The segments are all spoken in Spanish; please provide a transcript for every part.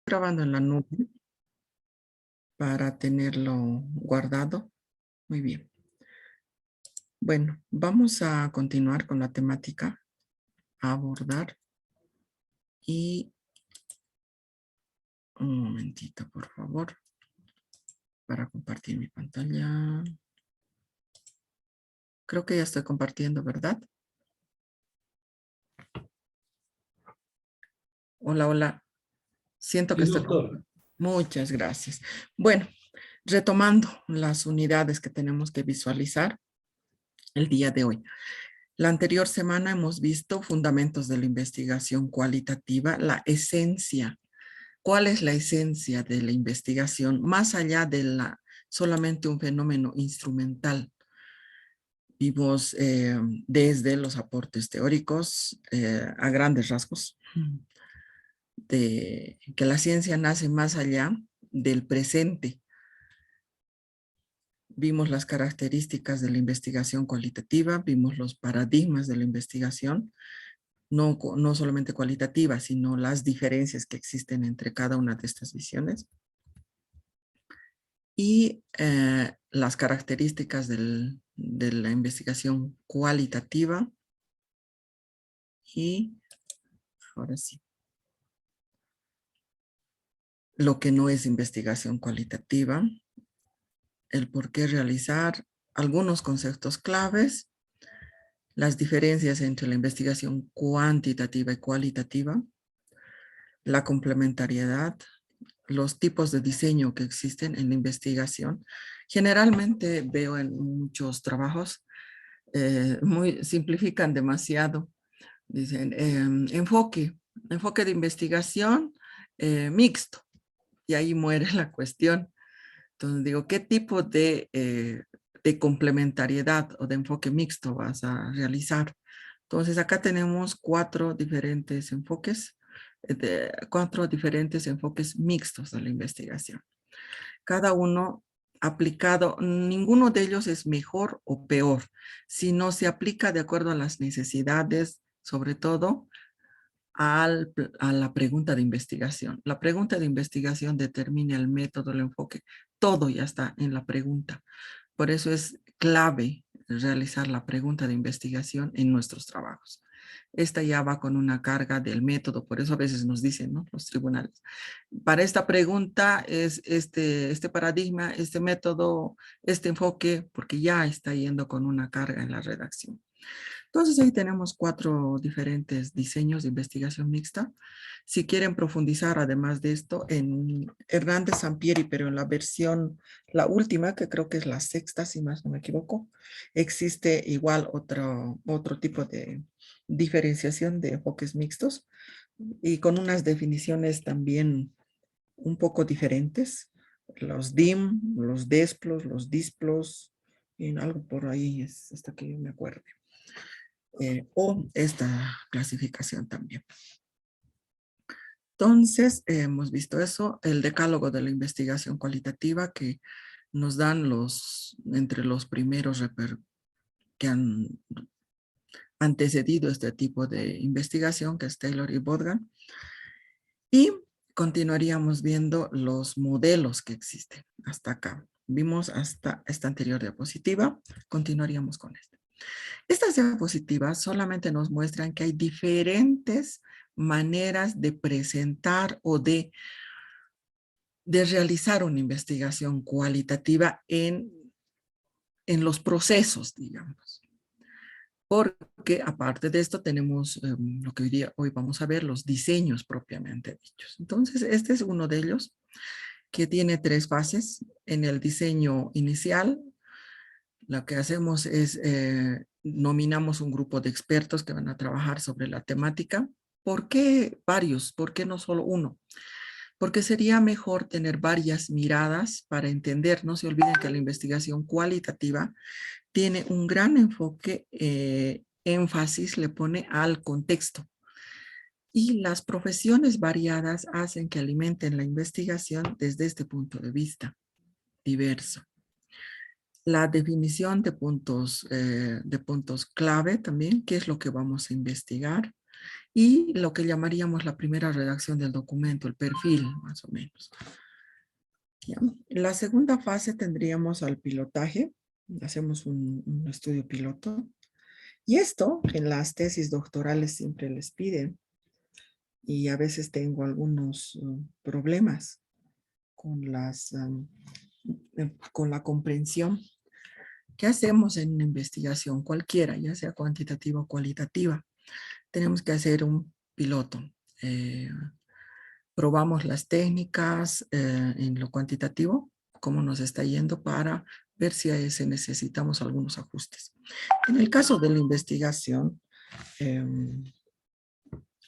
grabando en la nube para tenerlo guardado. Muy bien. Bueno, vamos a continuar con la temática a abordar. Y un momentito, por favor, para compartir mi pantalla. Creo que ya estoy compartiendo, ¿verdad? Hola, hola. Siento que Sí, estoy... doctor. Muchas gracias. Bueno, retomando las unidades que tenemos que visualizar el día de hoy. La anterior semana hemos visto fundamentos de la investigación cualitativa, la esencia. ¿Cuál es la esencia de la investigación más allá de solamente un fenómeno instrumental? Vimos desde los aportes teóricos a grandes rasgos de que la ciencia nace más allá del presente. Vimos las características de la investigación cualitativa, vimos los paradigmas de la investigación, no solamente cualitativa, sino las diferencias que existen entre cada una de estas visiones. Y las características de la investigación cualitativa. Y ahora sí, lo que no es investigación cualitativa, el por qué realizar algunos conceptos claves, las diferencias entre la investigación cuantitativa y cualitativa, la complementariedad, los tipos de diseño que existen en la investigación. Generalmente veo en muchos trabajos, simplifican demasiado. Dicen, enfoque de investigación mixto. Y ahí muere la cuestión. Entonces digo, ¿qué tipo de complementariedad o de enfoque mixto vas a realizar? Entonces acá tenemos cuatro diferentes enfoques mixtos de la investigación. Cada uno aplicado, ninguno de ellos es mejor o peor, sino se aplica de acuerdo a las necesidades, sobre todo a la pregunta de investigación. La pregunta de investigación determina el método, el enfoque, todo ya está en la pregunta. Por eso es clave realizar la pregunta de investigación en nuestros trabajos. Esta ya va con una carga del método, por eso a veces nos dicen, ¿no?, los tribunales. Para esta pregunta es este paradigma, este método, este enfoque, porque ya está yendo con una carga en la redacción. Entonces ahí tenemos cuatro diferentes diseños de investigación mixta. Si quieren profundizar además de esto, en Hernández Sampieri, pero en la versión, la última, que creo que es la sexta, si más no me equivoco, existe igual otro tipo de diferenciación de enfoques mixtos y con unas definiciones también un poco diferentes. Los DIM, los DESPLOS, los DISPLOS, en algo por ahí es hasta que yo me acuerde. O esta clasificación también. Entonces, hemos visto eso, el decálogo de la investigación cualitativa que nos dan entre los primeros que han antecedido este tipo de investigación, que es Taylor y Bodgan. Y continuaríamos viendo los modelos que existen hasta acá. Vimos hasta esta anterior diapositiva, continuaríamos con esta. Estas diapositivas solamente nos muestran que hay diferentes maneras de presentar o de realizar una investigación cualitativa en los procesos, digamos. Porque aparte de esto tenemos lo que hoy vamos a ver, los diseños propiamente dichos. Entonces, este es uno de ellos que tiene tres fases. En el diseño inicial, lo que hacemos es nominamos un grupo de expertos que van a trabajar sobre la temática. ¿Por qué varios? ¿Por qué no solo uno? Porque sería mejor tener varias miradas para entender. No se olviden que la investigación cualitativa tiene un gran enfoque, énfasis le pone al contexto. Y las profesiones variadas hacen que alimenten la investigación desde este punto de vista diverso. La definición de puntos clave también, qué es lo que vamos a investigar. y lo que llamaríamos la primera redacción del documento, el perfil, más o menos. ¿Ya? En la segunda fase tendríamos al pilotaje. Hacemos un estudio piloto. Y esto en las tesis doctorales siempre les piden. Y a veces tengo algunos problemas con con la comprensión. ¿Qué hacemos en una investigación cualquiera, ya sea cuantitativa o cualitativa? Tenemos que hacer un piloto. Eh, Probamos las técnicas en lo cuantitativo, cómo nos está yendo para ver si necesitamos algunos ajustes. En el caso de la investigación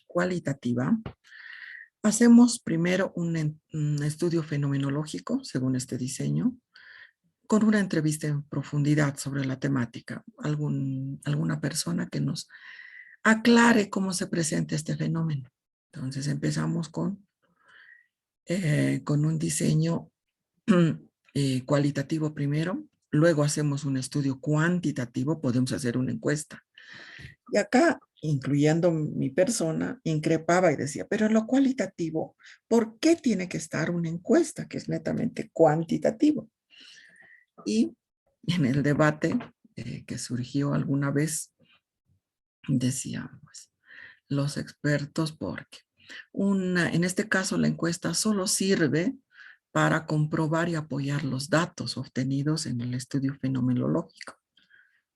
cualitativa, hacemos primero un estudio fenomenológico según este diseño, con una entrevista en profundidad sobre la temática, alguna persona que nos aclare cómo se presenta este fenómeno. Entonces empezamos con un diseño cualitativo primero, luego hacemos un estudio cuantitativo, podemos hacer una encuesta. Y acá, incluyendo mi persona, increpaba y decía, pero en lo cualitativo, ¿por qué tiene que estar una encuesta que es netamente cuantitativo? Y en el debate que surgió alguna vez, decíamos, los expertos, porque en este caso la encuesta solo sirve para comprobar y apoyar los datos obtenidos en el estudio fenomenológico.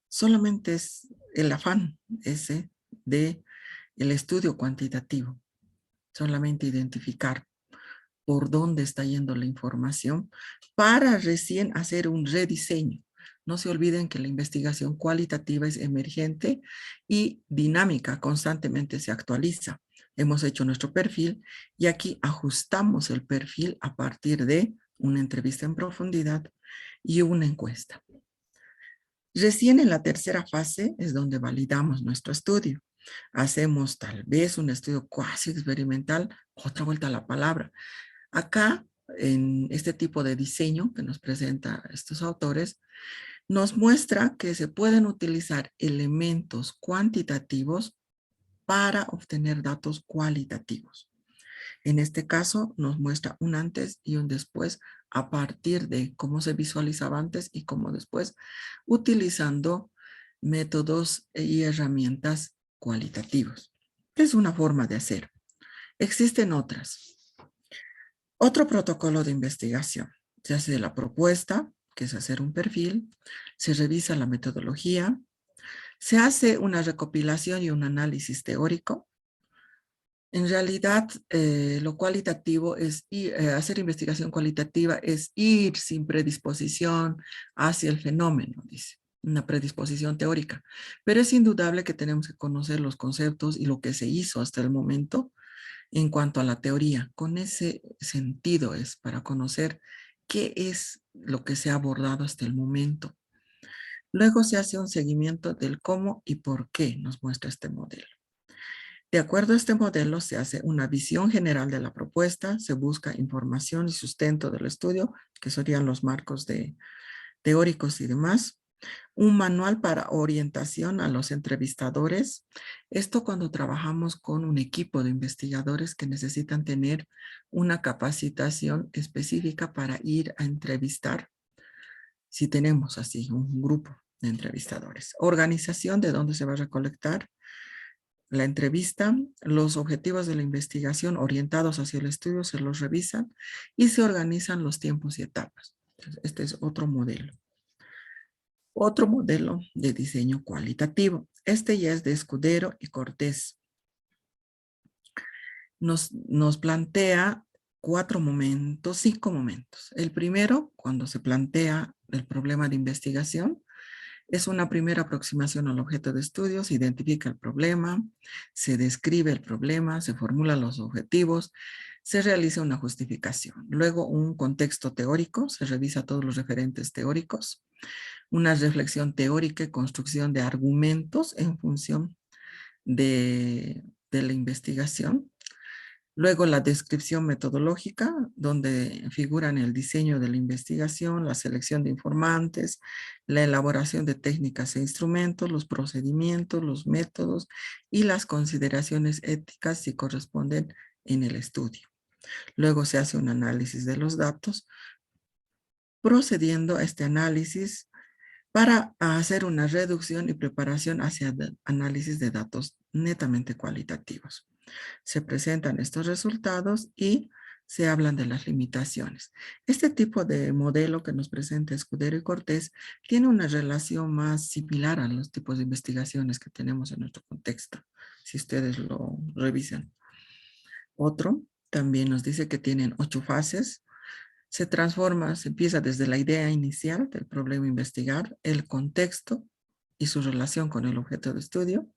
Solamente es el afán ese de el estudio cuantitativo, solamente identificar por dónde está yendo la información para recién hacer un rediseño. No se olviden que la investigación cualitativa es emergente y dinámica, constantemente se actualiza. Hemos hecho nuestro perfil y aquí ajustamos el perfil a partir de una entrevista en profundidad y una encuesta. Recién en la tercera fase es donde validamos nuestro estudio. Hacemos tal vez un estudio cuasi experimental, otra vuelta a la palabra. Acá, en este tipo de diseño que nos presenta estos autores, nos muestra que se pueden utilizar elementos cuantitativos para obtener datos cualitativos. En este caso, nos muestra un antes y un después a partir de cómo se visualizaba antes y cómo después, utilizando métodos y herramientas cualitativos. Es una forma de hacer. Existen otras. Otro protocolo de investigación. Se hace la propuesta, que es hacer un perfil, se revisa la metodología, se hace una recopilación y un análisis teórico. En realidad, lo cualitativo es hacer investigación cualitativa es ir sin predisposición hacia el fenómeno, dice, una predisposición teórica. Pero es indudable que tenemos que conocer los conceptos y lo que se hizo hasta el momento en cuanto a la teoría. Con ese sentido es para conocer qué es lo que se ha abordado hasta el momento. Luego se hace un seguimiento del cómo y por qué nos muestra este modelo. De acuerdo a este modelo, se hace una visión general de la propuesta, se busca información y sustento del estudio, que serían los marcos teóricos y demás. Un manual para orientación a los entrevistadores. Esto cuando trabajamos con un equipo de investigadores que necesitan tener una capacitación específica para ir a entrevistar, si tenemos así un grupo de entrevistadores. Organización de dónde se va a recolectar la entrevista, los objetivos de la investigación orientados hacia el estudio se los revisan y se organizan los tiempos y etapas. Entonces, este es otro modelo. Otro modelo de diseño cualitativo. Este ya es de Escudero y Cortés. Nos plantea 5 momentos. El primero, cuando se plantea el problema de investigación, es una primera aproximación al objeto de estudio, se identifica el problema, se describe el problema, se formulan los objetivos, se realiza una justificación. Luego un contexto teórico, se revisa todos los referentes teóricos, una reflexión teórica y construcción de argumentos en función de la investigación. Luego la descripción metodológica, donde figuran el diseño de la investigación, la selección de informantes, la elaboración de técnicas e instrumentos, los procedimientos, los métodos y las consideraciones éticas si corresponden en el estudio. Luego se hace un análisis de los datos, procediendo a este análisis para hacer una reducción y preparación hacia análisis de datos netamente cualitativos. Se presentan estos resultados y se hablan de las limitaciones. Este tipo de modelo que nos presenta Escudero y Cortés tiene una relación más similar a los tipos de investigaciones que tenemos en nuestro contexto, si ustedes lo revisan. Otro también nos dice que tienen 8 fases. Se transforma, se empieza desde la idea inicial del problema a investigar, el contexto y su relación con el objeto de estudio,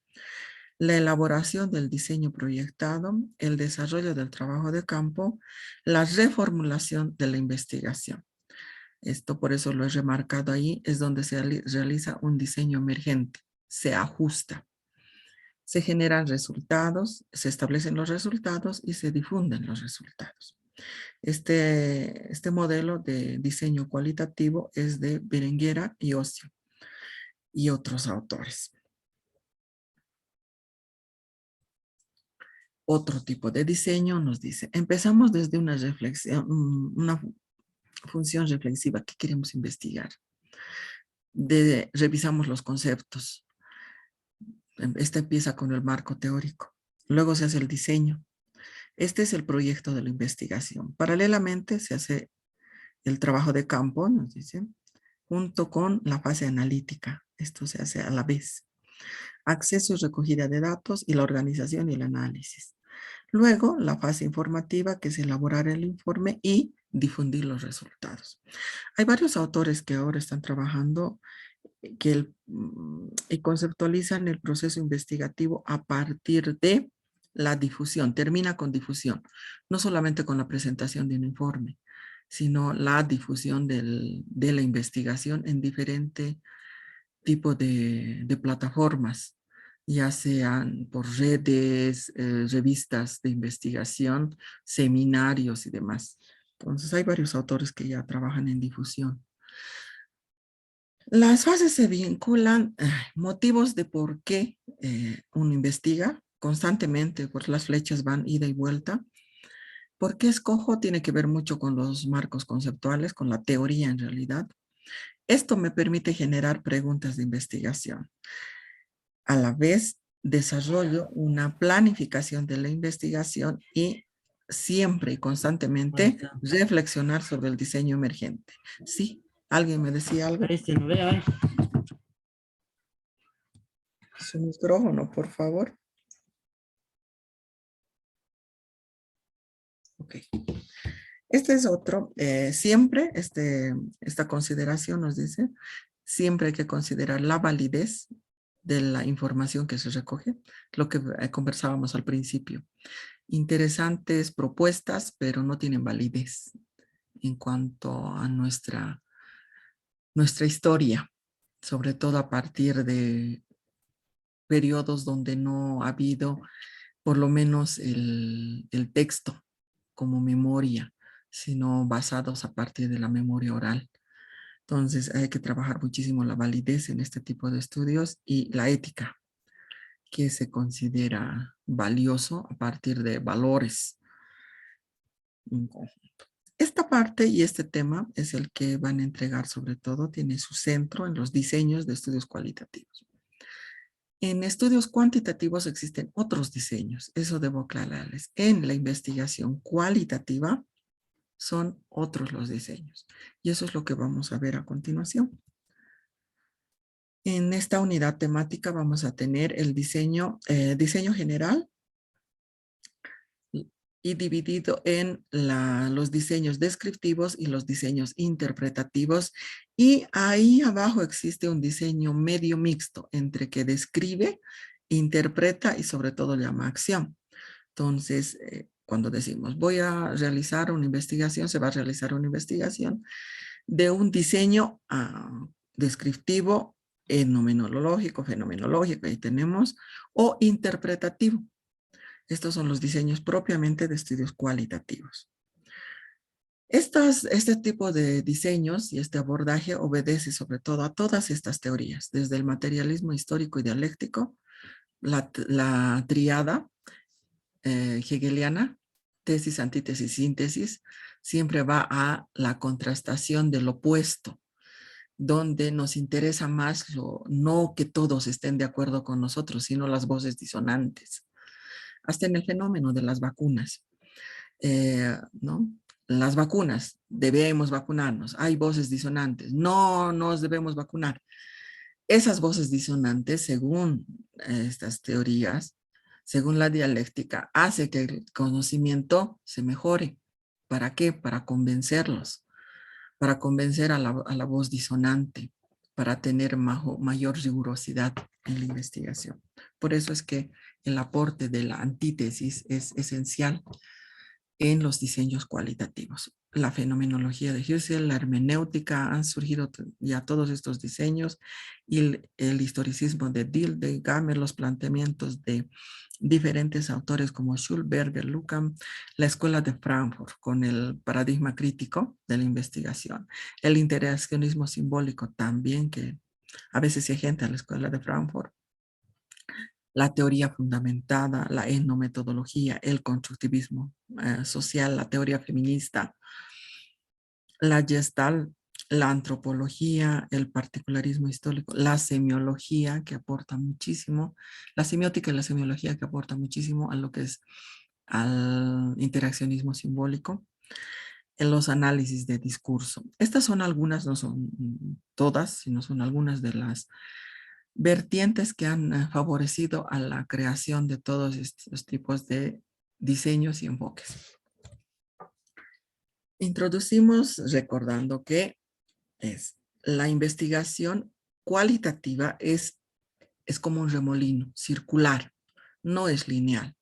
la elaboración del diseño proyectado, el desarrollo del trabajo de campo, la reformulación de la investigación. Esto por eso lo he remarcado ahí, es donde se realiza un diseño emergente, se ajusta. Se generan resultados, se establecen los resultados y se difunden los resultados. Este modelo de diseño cualitativo es de Berenguera y Ocio y otros autores. Otro tipo de diseño nos dice, empezamos desde una reflexión, una función reflexiva que queremos investigar. Revisamos los conceptos. Este empieza con el marco teórico. Luego se hace el diseño. Este es el proyecto de la investigación. Paralelamente se hace el trabajo de campo, nos dicen, junto con la fase analítica. Esto se hace a la vez. Acceso y recogida de datos y la organización y el análisis. Luego, la fase informativa, que es elaborar el informe y difundir los resultados. Hay varios autores que ahora están trabajando y conceptualizan el proceso investigativo a partir de la difusión. Termina con difusión, no solamente con la presentación de un informe, sino la difusión de la investigación en diferentes tipos de plataformas, ya sean por redes, revistas de investigación, seminarios y demás. Entonces hay varios autores que ya trabajan en difusión. Las fases se vinculan, motivos de por qué uno investiga constantemente, pues las flechas van ida y vuelta. ¿Por qué escojo? Tiene que ver mucho con los marcos conceptuales, con la teoría en realidad. Esto me permite generar preguntas de investigación. A la vez, desarrollo una planificación de la investigación y siempre y constantemente reflexionar sobre el diseño emergente. Sí, ¿alguien me decía algo? Su micrófono, por favor. Ok. Este es otro. Siempre, esta consideración nos dice, siempre hay que considerar la validez de la información que se recoge, lo que conversábamos al principio. Interesantes propuestas, pero no tienen validez en cuanto a nuestra historia, sobre todo a partir de periodos donde no ha habido por lo menos el texto como memoria, sino basados a partir de la memoria oral. Entonces hay que trabajar muchísimo la validez en este tipo de estudios y la ética, que se considera valioso a partir de valores en conjunto. Esta parte y este tema es el que van a entregar sobre todo, tiene su centro en los diseños de estudios cualitativos. En estudios cuantitativos existen otros diseños, eso debo aclararles. En la investigación cualitativa son otros los diseños y eso es lo que vamos a ver a continuación. En esta unidad temática vamos a tener el diseño general y dividido en los diseños descriptivos y los diseños interpretativos. Y ahí abajo existe un diseño medio mixto entre que describe, interpreta y sobre todo llama acción. Entonces, cuando decimos voy a realizar una investigación, se va a realizar una investigación de un diseño descriptivo, fenomenológico, ahí tenemos, o interpretativo. Estos son los diseños propiamente de estudios cualitativos. Este tipo de diseños y este abordaje obedece sobre todo a todas estas teorías, desde el materialismo histórico y dialéctico, la triada hegeliana, tesis, antítesis, síntesis, siempre va a la contrastación del opuesto, donde nos interesa más no que todos estén de acuerdo con nosotros, sino las voces disonantes. Hasta en el fenómeno de las vacunas, ¿no? Las vacunas, debemos vacunarnos, hay voces disonantes, no nos debemos vacunar. Esas voces disonantes, según estas teorías, según la dialéctica, hace que el conocimiento se mejore. ¿Para qué? Para convencerlos, para convencer a la voz disonante, para tener mayor rigurosidad en la investigación. Por eso es que el aporte de la antítesis es esencial en los diseños cualitativos. La fenomenología de Husserl, la hermenéutica, han surgido ya todos estos diseños y el historicismo de Dilthey, Gamer, los planteamientos de diferentes autores como Schulberger, Lukács, la escuela de Frankfurt con el paradigma crítico de la investigación, el interaccionismo simbólico también que a veces se agenta a la escuela de Frankfurt, la teoría fundamentada, la etnometodología, el constructivismo social, la teoría feminista, la Gestalt, la antropología, el particularismo histórico, la semiología que aporta muchísimo, la semiótica y la semiología que aporta muchísimo a lo que es al interaccionismo simbólico, en los análisis de discurso. Estas son algunas, no son todas, sino son algunas de las vertientes que han favorecido a la creación de todos estos tipos de diseños y enfoques. Introducimos recordando que la investigación cualitativa es como un remolino circular, no es lineal.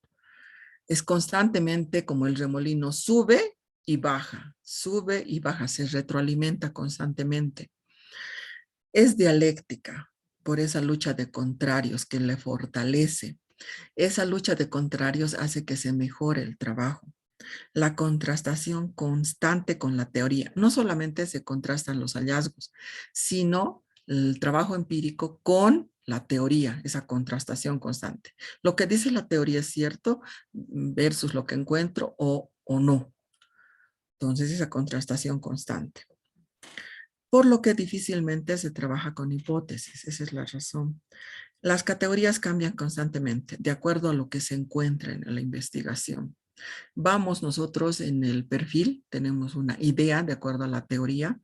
Es constantemente como el remolino sube y baja, se retroalimenta constantemente. Es dialéctica por esa lucha de contrarios que le fortalece. Esa lucha de contrarios hace que se mejore el trabajo. La contrastación constante con la teoría. No solamente se contrastan los hallazgos, sino el trabajo empírico con la teoría, esa contrastación constante. Lo que dice la teoría es cierto versus lo que encuentro o no. Entonces, esa contrastación constante. Por lo que difícilmente se trabaja con hipótesis, esa es la razón. Las categorías cambian constantemente de acuerdo a lo que se encuentra en la investigación. Vamos nosotros en el perfil, tenemos una idea de acuerdo a la teoría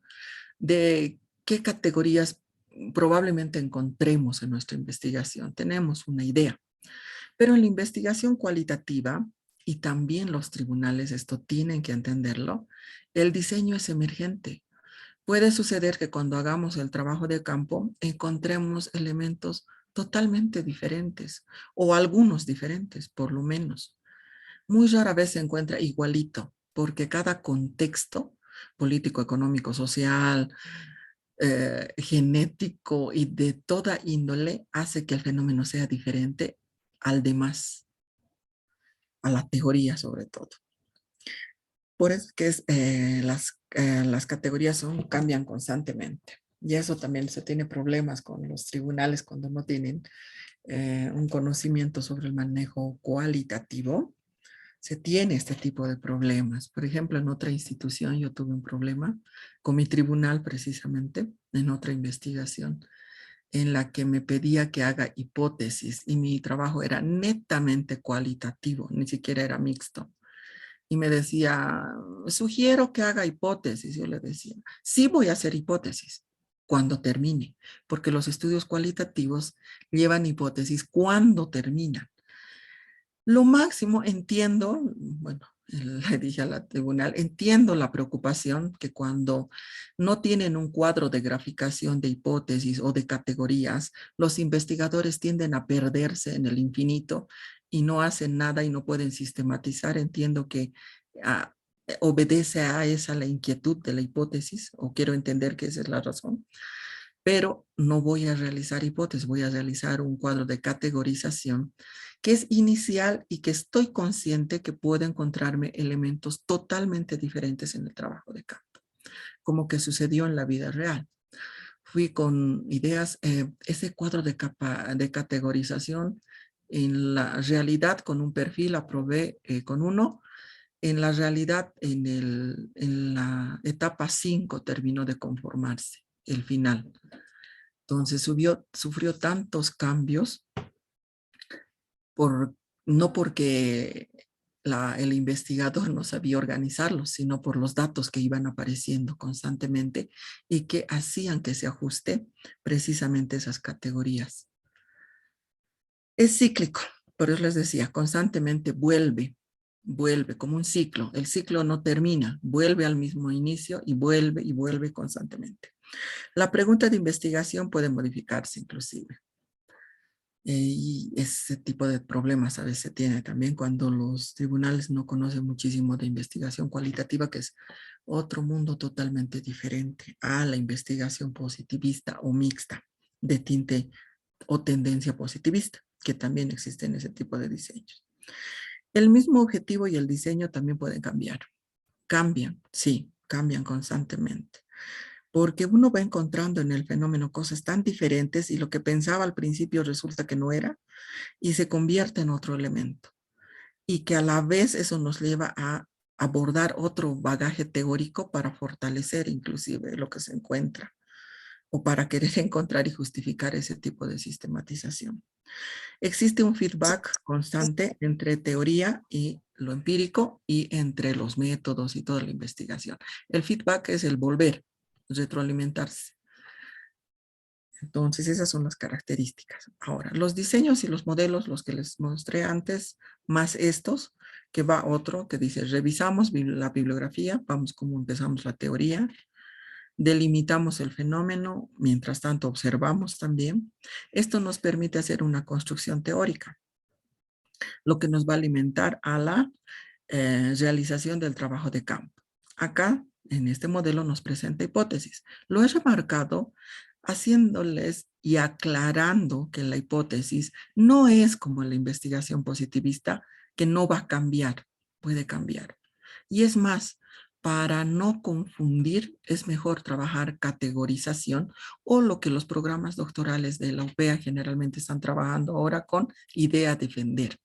de qué categorías probablemente encontremos en nuestra investigación. Tenemos una idea, pero en la investigación cualitativa, y también los tribunales esto tienen que entenderlo, el diseño es emergente. Puede suceder que cuando hagamos el trabajo de campo encontremos elementos totalmente diferentes o algunos diferentes, por lo menos. Muy rara vez se encuentra igualito, porque cada contexto político, económico, social, genético y de toda índole hace que el fenómeno sea diferente al demás, a la teoría sobre todo. Por eso que las categorías cambian constantemente. Y eso también se tiene problemas con los tribunales cuando no tienen un conocimiento sobre el manejo cualitativo. Se tiene este tipo de problemas. Por ejemplo, en otra institución yo tuve un problema con mi tribunal precisamente, en otra investigación, en la que me pedía que haga hipótesis y mi trabajo era netamente cualitativo, ni siquiera era mixto. Y me decía, sugiero que haga hipótesis. Yo le decía, sí voy a hacer hipótesis cuando termine, porque los estudios cualitativos llevan hipótesis cuando terminan. Lo máximo, entiendo, bueno, le dije a la tribunal, entiendo la preocupación que cuando no tienen un cuadro de graficación de hipótesis o de categorías, los investigadores tienden a perderse en el infinito y no hacen nada y no pueden sistematizar. Entiendo que ah, obedece a esa la inquietud de la hipótesis, o quiero entender que esa es la razón. pero no voy a realizar hipótesis, voy a realizar un cuadro de categorización que es inicial y que estoy consciente que puedo encontrarme elementos totalmente diferentes en el trabajo de campo, como que sucedió en la vida real. Fui con ideas, ese cuadro de categorización, en la realidad con un perfil aprobé con 1, en la realidad en la etapa 5 terminó de conformarse el final. Entonces sufrió tantos cambios por, no porque el investigador no sabía organizarlos, sino por los datos que iban apareciendo constantemente y que hacían que se ajuste precisamente esas categorías. Es cíclico, por eso les decía, constantemente vuelve como un ciclo. El ciclo no termina, vuelve al mismo inicio y vuelve constantemente. La pregunta de investigación puede modificarse inclusive. Y ese tipo de problemas a veces se tiene también cuando los tribunales no conocen muchísimo de investigación cualitativa, que es otro mundo totalmente diferente a la investigación positivista o mixta de tinte o tendencia positivista, que también existe en ese tipo de diseños. El mismo objetivo y el diseño también pueden cambiar. Cambian, sí, cambian constantemente. Porque uno va encontrando en el fenómeno cosas tan diferentes y lo que pensaba al principio resulta que no era y se convierte en otro elemento. Y que a la vez eso nos lleva a abordar otro bagaje teórico para fortalecer inclusive lo que se encuentra o para querer encontrar y justificar ese tipo de sistematización. Existe un feedback constante entre teoría y lo empírico y entre los métodos y toda la investigación. El feedback es el volver, retroalimentarse. Entonces, esas son las características. Ahora, los diseños y los modelos, los que les mostré antes, más estos, que va otro que dice, revisamos la bibliografía, vamos como empezamos la teoría, delimitamos el fenómeno, mientras tanto observamos también. Esto nos permite hacer una construcción teórica, lo que nos va a alimentar a la realización del trabajo de campo. Acá, en este modelo, nos presenta hipótesis. Lo he remarcado haciéndoles y aclarando que la hipótesis no es como la investigación positivista, que no va a cambiar, puede cambiar. Y es más, para no confundir, es mejor trabajar categorización o lo que los programas doctorales de la UPEA generalmente están trabajando ahora con idea defender.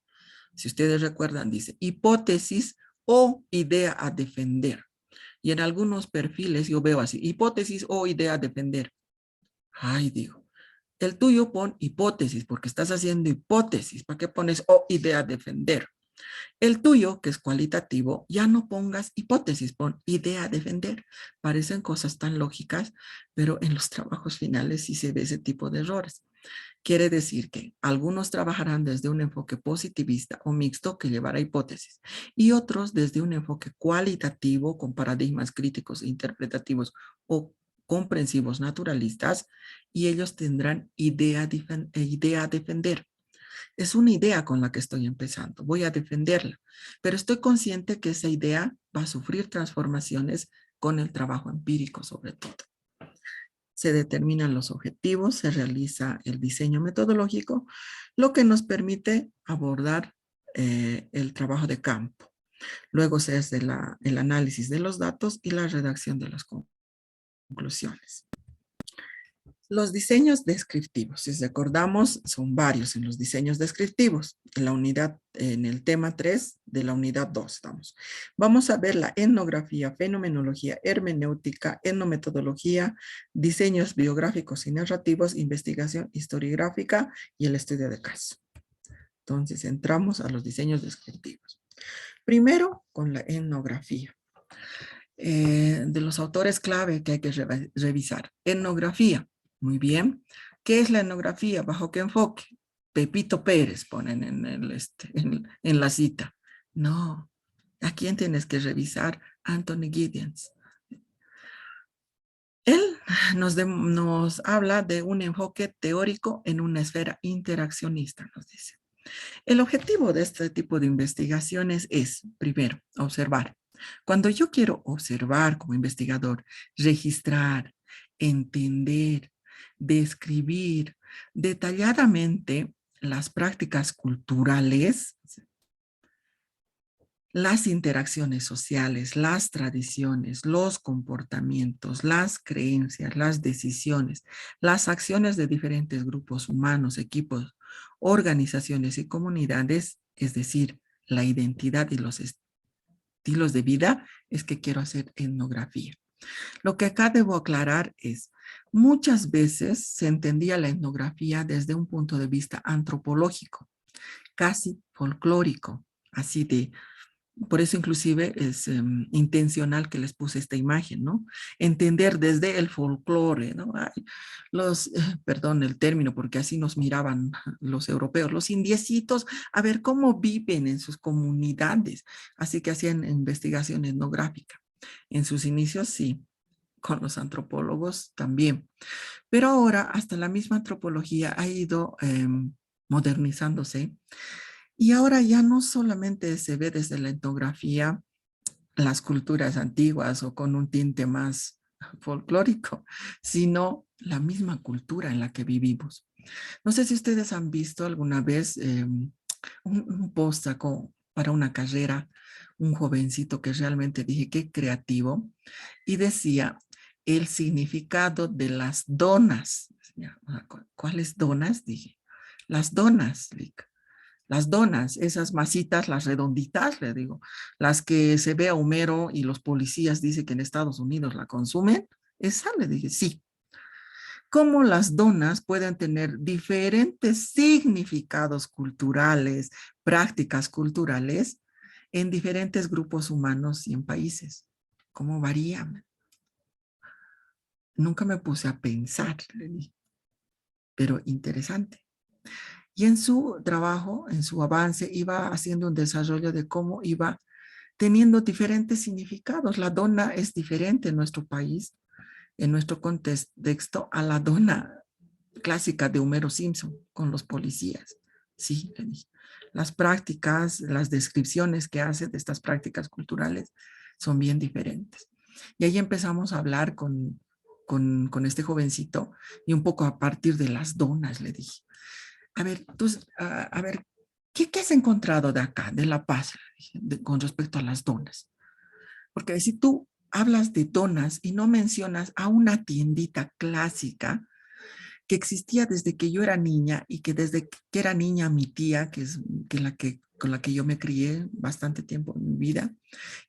Si ustedes recuerdan, dice hipótesis o idea a defender. Y en algunos perfiles yo veo así, hipótesis o idea a defender. Ay, digo, el tuyo pon hipótesis porque estás haciendo hipótesis. ¿Para qué pones o idea a defender? El tuyo, que es cualitativo, ya no pongas hipótesis, pon idea a defender. Parecen cosas tan lógicas, pero en los trabajos finales sí se ve ese tipo de errores. Quiere decir que algunos trabajarán desde un enfoque positivista o mixto que llevará hipótesis y otros desde un enfoque cualitativo con paradigmas críticos e interpretativos o comprensivos naturalistas y ellos tendrán idea a defender. Es una idea con la que estoy empezando, voy a defenderla, pero estoy consciente que esa idea va a sufrir transformaciones con el trabajo empírico sobre todo. Se determinan los objetivos, se realiza el diseño metodológico, lo que nos permite abordar el trabajo de campo. Luego se hace el análisis de los datos y la redacción de las conclusiones. Los diseños descriptivos, si recordamos, son varios en los diseños descriptivos. En el tema 3 de la unidad 2 estamos. Vamos a ver la etnografía, fenomenología, hermenéutica, etnometodología, diseños biográficos y narrativos, investigación historiográfica y el estudio de caso. Entonces, entramos a los diseños descriptivos. Primero, con la etnografía. De los autores clave que hay que revisar. Etnografía. Muy bien. ¿Qué es la etnografía? ¿Bajo qué enfoque? Pepito Pérez ponen en la cita. No. ¿A quién tienes que revisar? Anthony Giddens. Él nos habla de un enfoque teórico en una esfera interaccionista, nos dice. El objetivo de este tipo de investigaciones es, primero, observar. Cuando yo quiero observar como investigador, registrar, entender, describir detalladamente las prácticas culturales, las interacciones sociales, las tradiciones, los comportamientos, las creencias, las decisiones, las acciones de diferentes grupos humanos, equipos, organizaciones y comunidades, es decir, la identidad y los estilos de vida, es que quiero hacer etnografía. Lo que acá debo aclarar es, muchas veces se entendía la etnografía desde un punto de vista antropológico, casi folclórico, así de, por eso inclusive es intencional que les puse esta imagen, ¿no? Entender desde el folclore, ¿no? Ay, perdón el término, porque así nos miraban los europeos, los indiecitos, a ver cómo viven en sus comunidades. Así que hacían investigación etnográfica. En sus inicios, sí, con los antropólogos también. Pero ahora hasta la misma antropología ha ido modernizándose y ahora ya no solamente se ve desde la etnografía las culturas antiguas o con un tinte más folclórico, sino la misma cultura en la que vivimos. No sé si ustedes han visto alguna vez un post para una carrera, un jovencito que realmente dije, qué creativo, y decía el significado de las donas. ¿Cuáles donas? Dije, las donas, Lick. Las donas, esas masitas, las redonditas, le digo, las que se ve a Homero y los policías dicen que en Estados Unidos la consumen, esa le dije, sí. Cómo las donas pueden tener diferentes significados culturales, prácticas culturales en diferentes grupos humanos y en países. ¿Cómo varían? Nunca me puse a pensar, le dije, pero interesante. Y en su trabajo, en su avance, iba haciendo un desarrollo de cómo iba teniendo diferentes significados. La dona es diferente en nuestro país, en nuestro contexto, a la dona clásica de Homero Simpson con los policías. Sí, las prácticas, las descripciones que hace de estas prácticas culturales son bien diferentes. Y ahí empezamos a hablar con este jovencito y un poco a partir de las donas le dije, a ver, tú, a ver, ¿qué has encontrado de acá, de La Paz, con respecto a las donas? Porque si tú hablas de donas y no mencionas a una tiendita clásica que existía desde que yo era niña y que desde que era niña mi tía, con la que yo me crié bastante tiempo en mi vida,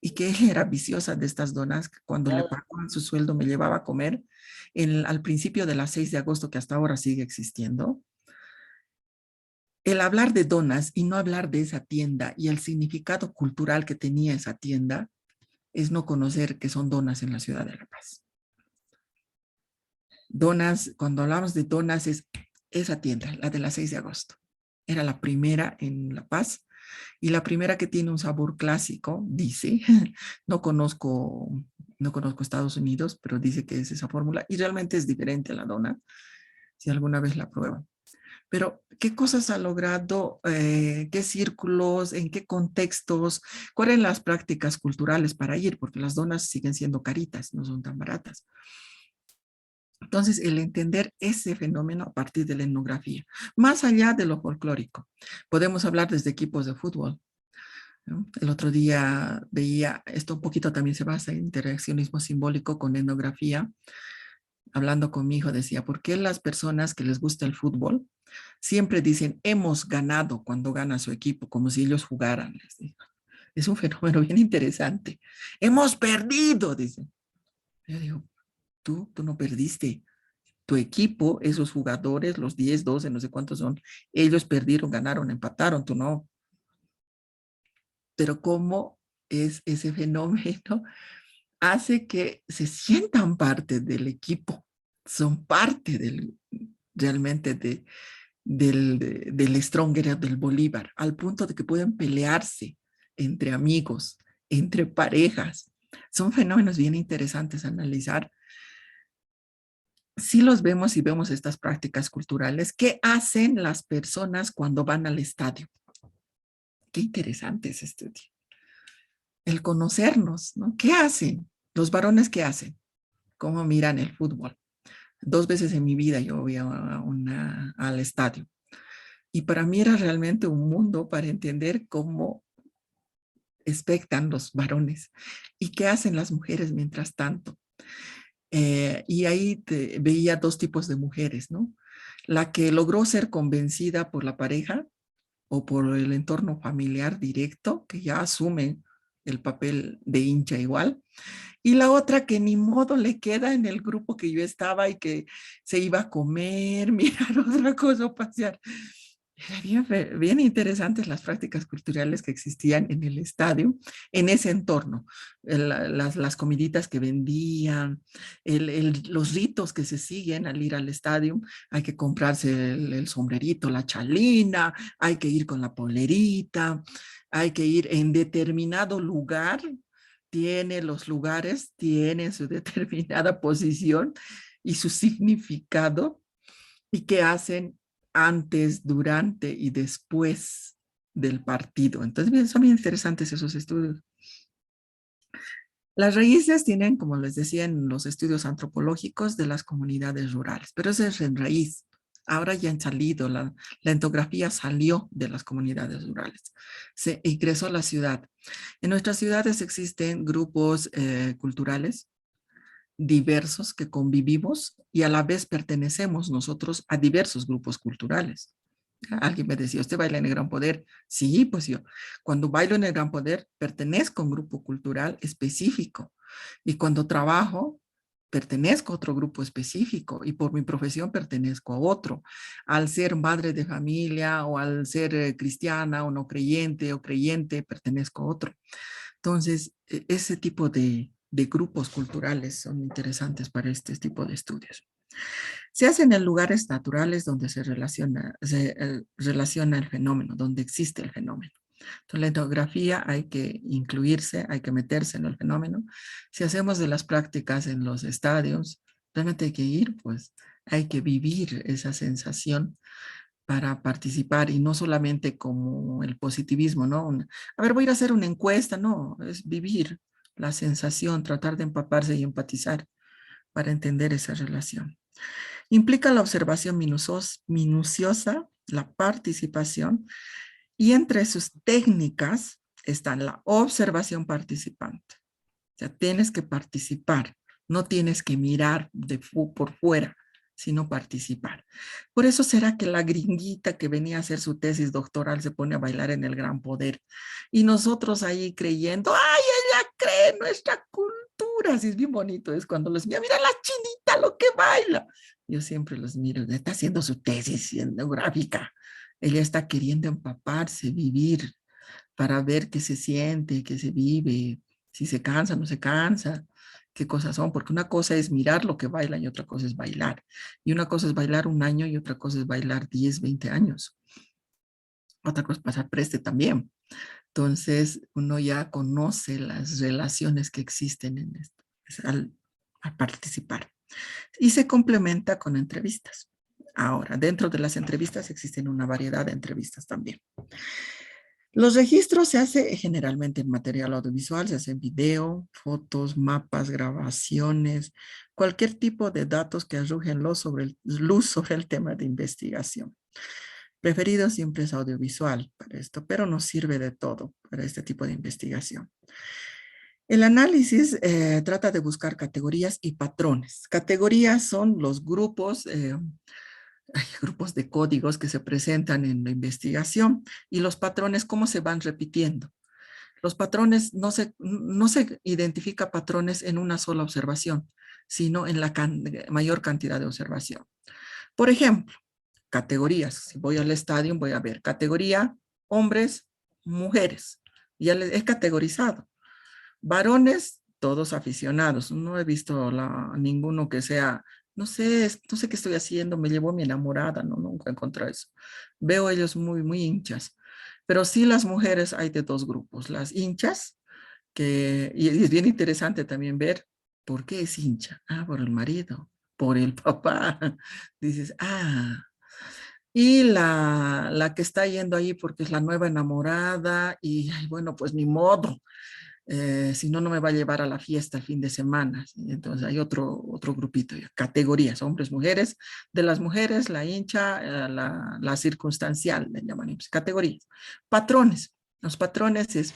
y que era viciosa de estas donas, que cuando le pagaban su sueldo me llevaba a comer al principio de las 6 de agosto, que hasta ahora sigue existiendo. El hablar de donas y no hablar de esa tienda y el significado cultural que tenía esa tienda es no conocer que son donas en la ciudad de La Paz. Donas, cuando hablamos de donas, es esa tienda, la de la 6 de agosto. Era la primera en La Paz y la primera que tiene un sabor clásico, dice. No conozco, no conozco Estados Unidos, pero dice que es esa fórmula y realmente es diferente a la dona, si alguna vez la prueban. Pero, ¿qué cosas ha logrado? ¿Qué círculos? ¿En qué contextos? ¿Cuáles son las prácticas culturales para ir? Porque las donas siguen siendo caritas, no son tan baratas. Entonces, el entender ese fenómeno a partir de la etnografía, más allá de lo folclórico. Podemos hablar desde equipos de fútbol, ¿no? El otro día veía, esto un poquito también se basa en interaccionismo simbólico con etnografía. Hablando con mi hijo decía, ¿por qué las personas que les gusta el fútbol siempre dicen hemos ganado cuando gana su equipo, como si ellos jugaran? Les digo. Es un fenómeno bien interesante. Hemos perdido, dicen. Yo digo, tú no perdiste. Tu equipo, esos jugadores, los 10, 12, no sé cuántos son, ellos perdieron, ganaron, empataron, tú no. Pero cómo es ese fenómeno hace que se sientan parte del equipo, son parte realmente del Stronger, del Bolívar, al punto de que pueden pelearse entre amigos, entre parejas. Son fenómenos bien interesantes a analizar. Si los vemos y vemos estas prácticas culturales, ¿qué hacen las personas cuando van al estadio? Qué interesante es este estudio. El conocernos, ¿no? ¿Qué hacen? Los varones, ¿qué hacen? ¿Cómo miran el fútbol? 2 veces en mi vida yo voy al estadio. Y para mí era realmente un mundo para entender cómo expectan los varones y qué hacen las mujeres mientras tanto. Y ahí veía 2 tipos de mujeres, ¿no? La que logró ser convencida por la pareja o por el entorno familiar directo, que ya asumen el papel de hincha igual, y la otra que ni modo le queda en el grupo que yo estaba y que se iba a comer, mirar otra cosa o pasear. Era bien interesantes las prácticas culturales que existían en el estadio, en ese entorno. Las comiditas que vendían, los ritos que se siguen al ir al estadio. Hay que comprarse el sombrerito, la chalina, hay que ir con la polerita, hay que ir en determinado lugar. Tiene los lugares, tiene su determinada posición y su significado y qué hacen antes, durante y después del partido. Entonces, son bien interesantes esos estudios. Las raíces tienen, como les decía, en los estudios antropológicos de las comunidades rurales, pero eso es en raíz. Ahora ya han salido, la etnografía salió de las comunidades rurales, se ingresó a la ciudad. En nuestras ciudades existen grupos culturales diversos que convivimos y a la vez pertenecemos nosotros a diversos grupos culturales. Alguien me decía, ¿usted baila en el Gran Poder? Sí, pues yo, cuando bailo en el Gran Poder, pertenezco a un grupo cultural específico. Y cuando trabajo, pertenezco a otro grupo específico. Y por mi profesión pertenezco a otro. Al ser madre de familia o al ser cristiana o no creyente o creyente, pertenezco a otro. Entonces, ese tipo de grupos culturales son interesantes para este tipo de estudios. Se hacen en lugares naturales donde relaciona el fenómeno, donde existe el fenómeno. Entonces, la etnografía hay que incluirse, hay que meterse en el fenómeno. Si hacemos de las prácticas en los estadios, realmente hay que ir, pues hay que vivir esa sensación para participar y no solamente como el positivismo, ¿no? A ver, voy a ir a hacer una encuesta, no, es vivir la sensación, tratar de empaparse y empatizar para entender esa relación. Implica la observación minuciosa, la participación, y entre sus técnicas están la observación participante. O sea, tienes que participar, no tienes que mirar por fuera, sino participar. Por eso será que la gringuita que venía a hacer su tesis doctoral se pone a bailar en el Gran Poder. Y nosotros ahí creyendo, ¡ay, ella cree en nuestra cultura! Así es bien bonito, es cuando los mira, mira la chinita lo que baila. Yo siempre los miro, está haciendo su tesis etnográfica. Ella está queriendo empaparse, vivir, para ver qué se siente, qué se vive, si se cansa, no se cansa, qué cosas son, porque una cosa es mirar lo que bailan y otra cosa es bailar. Y una cosa es bailar un año y otra cosa es bailar 10, 20 años. Otra cosa es pasar preste también. Entonces, uno ya conoce las relaciones que existen en esto al participar. Y se complementa con entrevistas. Ahora, dentro de las entrevistas existen una variedad de entrevistas también. Los registros se hace generalmente en material audiovisual, se hace en video, fotos, mapas, grabaciones, cualquier tipo de datos que arrojen luz sobre el tema de investigación. Preferido siempre es audiovisual para esto, pero nos sirve de todo para este tipo de investigación. El análisis trata de buscar categorías y patrones. Categorías son los grupos hay grupos de códigos que se presentan en la investigación y los patrones cómo se van repitiendo. Los patrones no se identifica patrones en una sola observación, sino en la mayor cantidad de observación. Por ejemplo, categorías. Si voy al estadio, voy a ver categoría hombres, mujeres. Ya les he categorizado. Varones, todos aficionados. No he visto ninguno que sea, no sé qué estoy haciendo, me llevó mi enamorada, no, nunca encontré eso. Veo ellos muy, muy hinchas. Pero sí las mujeres hay de 2 grupos. Las hinchas, y es bien interesante también ver por qué es hincha. Ah, por el marido, por el papá. Dices, ah. Y la que está yendo ahí porque es la nueva enamorada y, ay, bueno, pues ni modo Si no, no me va a llevar a la fiesta el fin de semana. ¿Sí? Entonces hay otro grupito, categorías, hombres, mujeres. De las mujeres, la hincha, la circunstancial, le llaman categorías. Patrones. Los patrones es,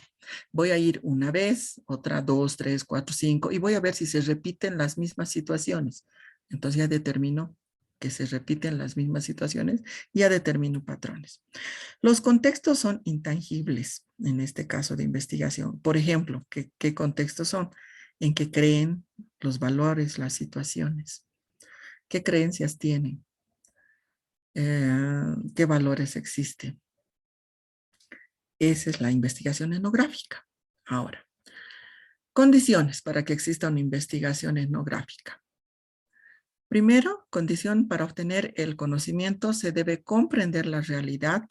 voy a ir una vez, otra, dos, tres, cuatro, cinco, y voy a ver si se repiten las mismas situaciones. Entonces ya determino que se repiten las mismas situaciones, ya determino patrones. Los contextos son intangibles en este caso de investigación. Por ejemplo, ¿qué contextos son? En que creen los valores, las situaciones. ¿Qué creencias tienen? ¿Qué valores existen? Esa es la investigación etnográfica. Ahora, condiciones para que exista una investigación etnográfica. Primero, condición para obtener el conocimiento, se debe comprender la realidad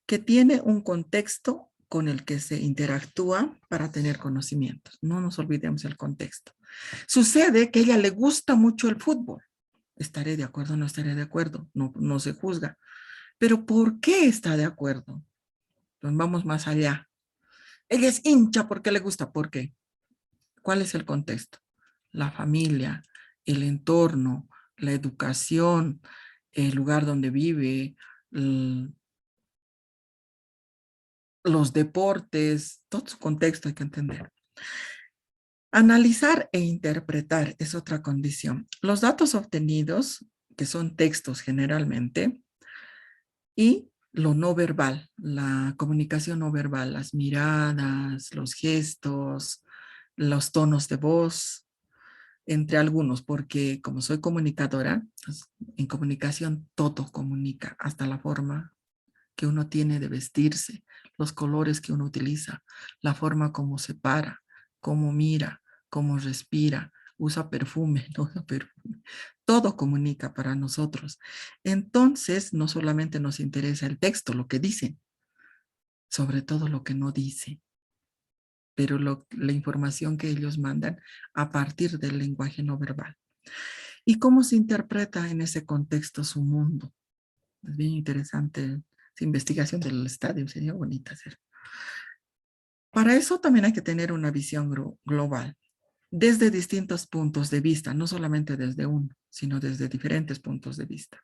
que tiene un contexto con el que se interactúa para tener conocimientos. No nos olvidemos el contexto. Sucede que a ella le gusta mucho el fútbol. Estaré de acuerdo o no estaré de acuerdo. No se juzga. Pero ¿por qué está de acuerdo? Entonces vamos más allá. Ella es hincha porque le gusta. ¿Por qué? ¿Cuál es el contexto? La familia, el entorno, la educación, el lugar donde vive, los deportes, todo su contexto hay que entender. Analizar e interpretar es otra condición. Los datos obtenidos, que son textos generalmente, y lo no verbal, la comunicación no verbal, las miradas, los gestos, los tonos de voz, entre algunos, porque como soy comunicadora, pues, en comunicación todo comunica, hasta la forma que uno tiene de vestirse, los colores que uno utiliza, la forma como se para, cómo mira, cómo respira, usa perfume, no usa perfume. Todo comunica para nosotros. Entonces, no solamente nos interesa el texto, lo que dicen, sobre todo lo que no dice, pero la información que ellos mandan a partir del lenguaje no verbal. ¿Y cómo se interpreta en ese contexto su mundo? Es bien interesante esa investigación del estadio, sería bonita hacer. Para eso también hay que tener una visión global, desde distintos puntos de vista, no solamente desde uno, sino desde diferentes puntos de vista.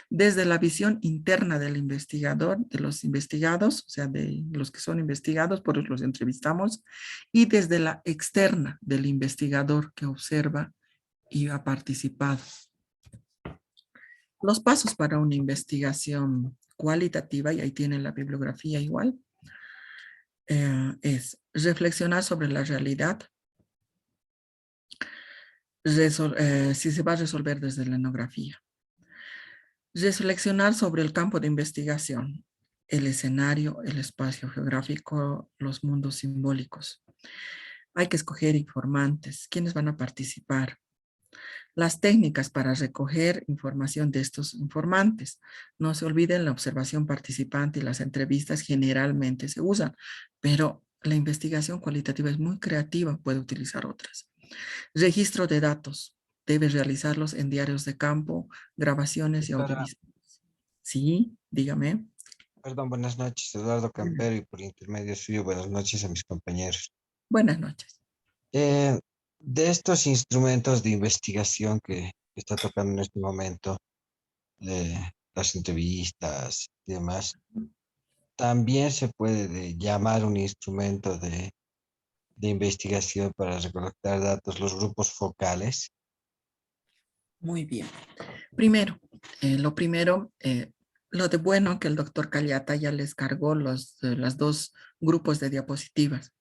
Desde la visión interna del investigador, de los investigados, o sea, de los que son investigados, por eso los entrevistamos, y desde la externa del investigador que observa y ha participado. Los pasos para una investigación cualitativa, y ahí tienen la bibliografía igual, es reflexionar sobre la realidad, si se va a resolver desde la etnografía. Reflexionar sobre el campo de investigación, el escenario, el espacio geográfico, los mundos simbólicos. Hay que escoger informantes, quiénes van a participar, las técnicas para recoger información de estos informantes. No se olviden, la observación participante y las entrevistas generalmente se usan, pero la investigación cualitativa es muy creativa, puede utilizar otras. Registro de datos, debe realizarlos en diarios de campo, grabaciones y Doctora, audiovisuales. Sí, dígame. perdón, buenas noches, Eduardo Campero, y por intermedio suyo, buenas noches a mis compañeros. Buenas noches. Eh, de estos instrumentos de investigación que está tocando en este momento, las entrevistas y demás, también se puede llamar un instrumento de investigación para recolectar datos, los grupos focales. Muy bien. Primero, lo de bueno que el doctor Callata ya les cargó las dos grupos de diapositivas.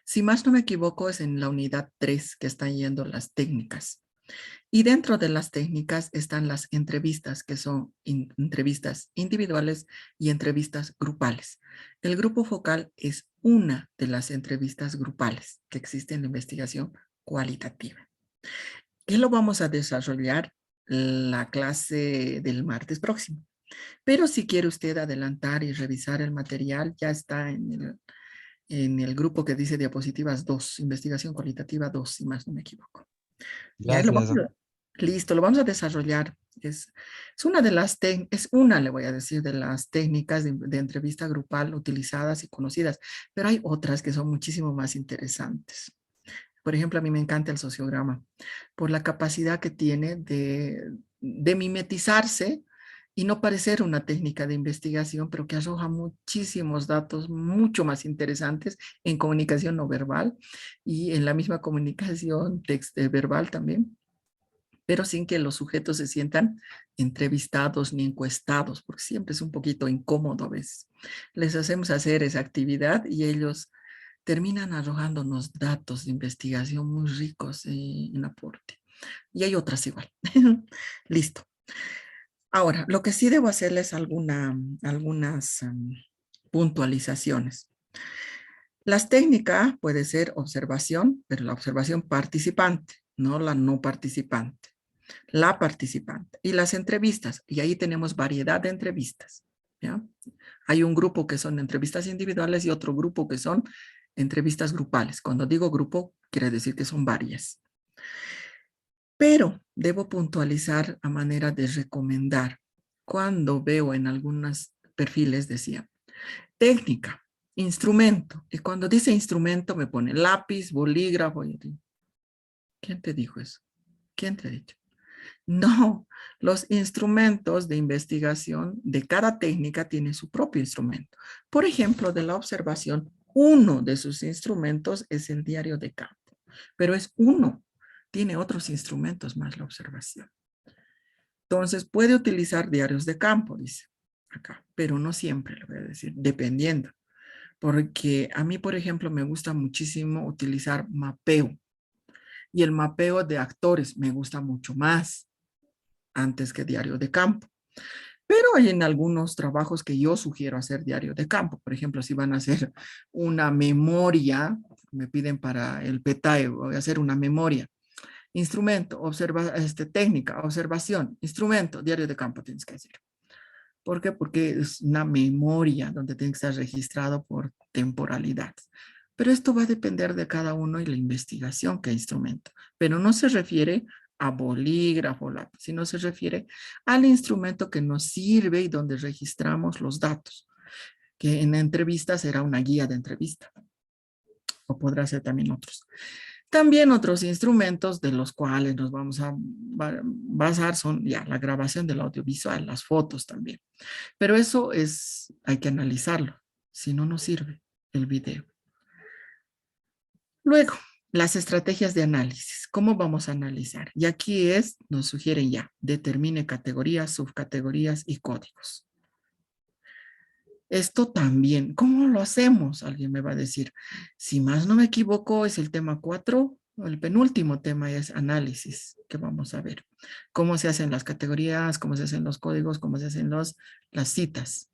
Si más no me equivoco, es en la unidad 3 que están yendo las técnicas. Y dentro de las técnicas están las entrevistas, que son entrevistas individuales y entrevistas grupales. El grupo focal es una de las entrevistas grupales que existe en la investigación cualitativa. ¿Qué lo vamos a desarrollar la clase del martes próximo? Pero si quiere usted adelantar y revisar el material, ya está en el grupo que dice diapositivas 2, investigación cualitativa 2, si más no me equivoco. Ya lo Gracias, vamos a, Listo, lo vamos a desarrollar. Es una de las, es una, le voy a decir, de las técnicas de entrevista grupal utilizadas y conocidas, pero hay otras que son muchísimo más interesantes. Por ejemplo, a mí me encanta el sociograma por la capacidad que tiene de mimetizarse y no parecer una técnica de investigación, pero que arroja muchísimos datos mucho más interesantes en comunicación no verbal y en la misma comunicación verbal también, pero sin que los sujetos se sientan entrevistados ni encuestados, porque siempre es un poquito incómodo a veces. Les hacemos hacer esa actividad y ellos terminan arrojándonos datos de investigación muy ricos en aporte. Y hay otras igual. Listo. Ahora, lo que sí debo hacerles algunas puntualizaciones. Las técnicas puede ser observación, pero la observación participante, no la no participante. La participante. Y las entrevistas, y ahí tenemos variedad de entrevistas. ¿Ya? Hay un grupo que son entrevistas individuales y otro grupo que son entrevistas grupales. Cuando digo grupo, quiere decir que son varias. Pero debo puntualizar a manera de recomendar. Cuando veo en algunos perfiles, decía, técnica, instrumento. Y cuando dice instrumento me pone lápiz, bolígrafo. ¿Quién te dijo eso? ¿Quién te ha dicho? No, los instrumentos de investigación de cada técnica tiene su propio instrumento. Por ejemplo, de la observación, uno de sus instrumentos es el diario de campo, pero es uno. Tiene otros instrumentos más la observación. Entonces, puede utilizar diarios de campo, dice acá, pero no siempre, le voy a decir, dependiendo. Porque a mí, por ejemplo, me gusta muchísimo utilizar mapeo. Y el mapeo de actores me gusta mucho más antes que diario de campo. Pero hay en algunos trabajos que yo sugiero hacer diario de campo. Por ejemplo, si van a hacer una memoria, me piden para el PETAE, voy a hacer una memoria. Instrumento, técnica, observación, instrumento, diario de campo tienes que decir. ¿Por qué? Porque es una memoria donde tiene que estar registrado por temporalidad. Pero esto va a depender de cada uno y la investigación que instrumento. Pero no se refiere a bolígrafo, lápiz, sino se refiere al instrumento que nos sirve y donde registramos los datos, que en entrevista será una guía de entrevista o podrá ser también otros. También otros instrumentos de los cuales nos vamos a basar son ya la grabación del audiovisual, las fotos también. Pero eso hay que analizarlo, si no nos sirve el video. Luego, las estrategias de análisis. ¿Cómo vamos a analizar? Y aquí nos sugieren ya, determine categorías, subcategorías y códigos. Esto también, ¿cómo lo hacemos? Alguien me va a decir, si más no me equivoco, es el tema 4, el penúltimo tema es análisis, que vamos a ver. Cómo se hacen las categorías, cómo se hacen los códigos, cómo se hacen las citas,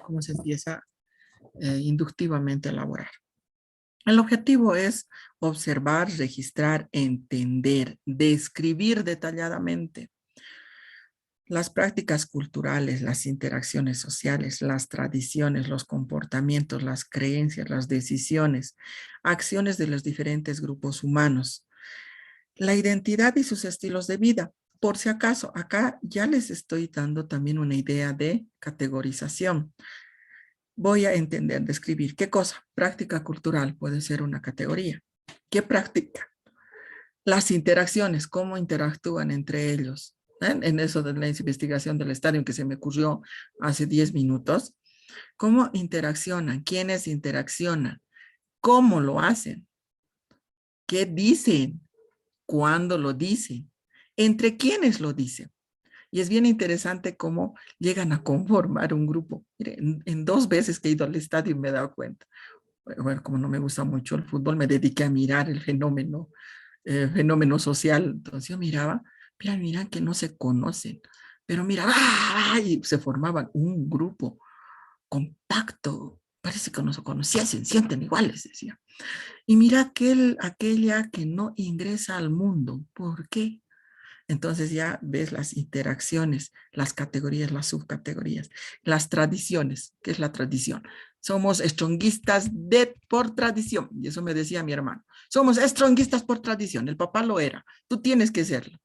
cómo se empieza inductivamente a elaborar. El objetivo es observar, registrar, entender, describir detalladamente las prácticas culturales, las interacciones sociales, las tradiciones, los comportamientos, las creencias, las decisiones, acciones de los diferentes grupos humanos, la identidad y sus estilos de vida. Por si acaso, acá ya les estoy dando también una idea de categorización. Voy a entender, describir qué cosa. Práctica cultural puede ser una categoría. ¿Qué práctica? Las interacciones, cómo interactúan entre ellos. En eso de la investigación del estadio que se me ocurrió hace 10 minutos. ¿Cómo interaccionan? ¿Quiénes interaccionan? ¿Cómo lo hacen? ¿Qué dicen? ¿Cuándo lo dicen? ¿Entre quiénes lo dicen? Y es bien interesante cómo llegan a conformar un grupo. Mire, en 2 veces que he ido al estadio me he dado cuenta. Bueno, como no me gusta mucho el fútbol, me dediqué a mirar el fenómeno social. Entonces yo miraba, mira que no se conocen, pero mira, ¡ah! Y se formaban un grupo compacto. Parece que no se conocían, se sienten iguales, decía. Y mira aquella que no ingresa al mundo. ¿Por qué? Entonces ya ves las interacciones, las categorías, las subcategorías, las tradiciones. ¿Qué es la tradición? Somos estronguistas por tradición. Y eso me decía mi hermano. Somos estronguistas por tradición. El papá lo era. Tú tienes que serlo.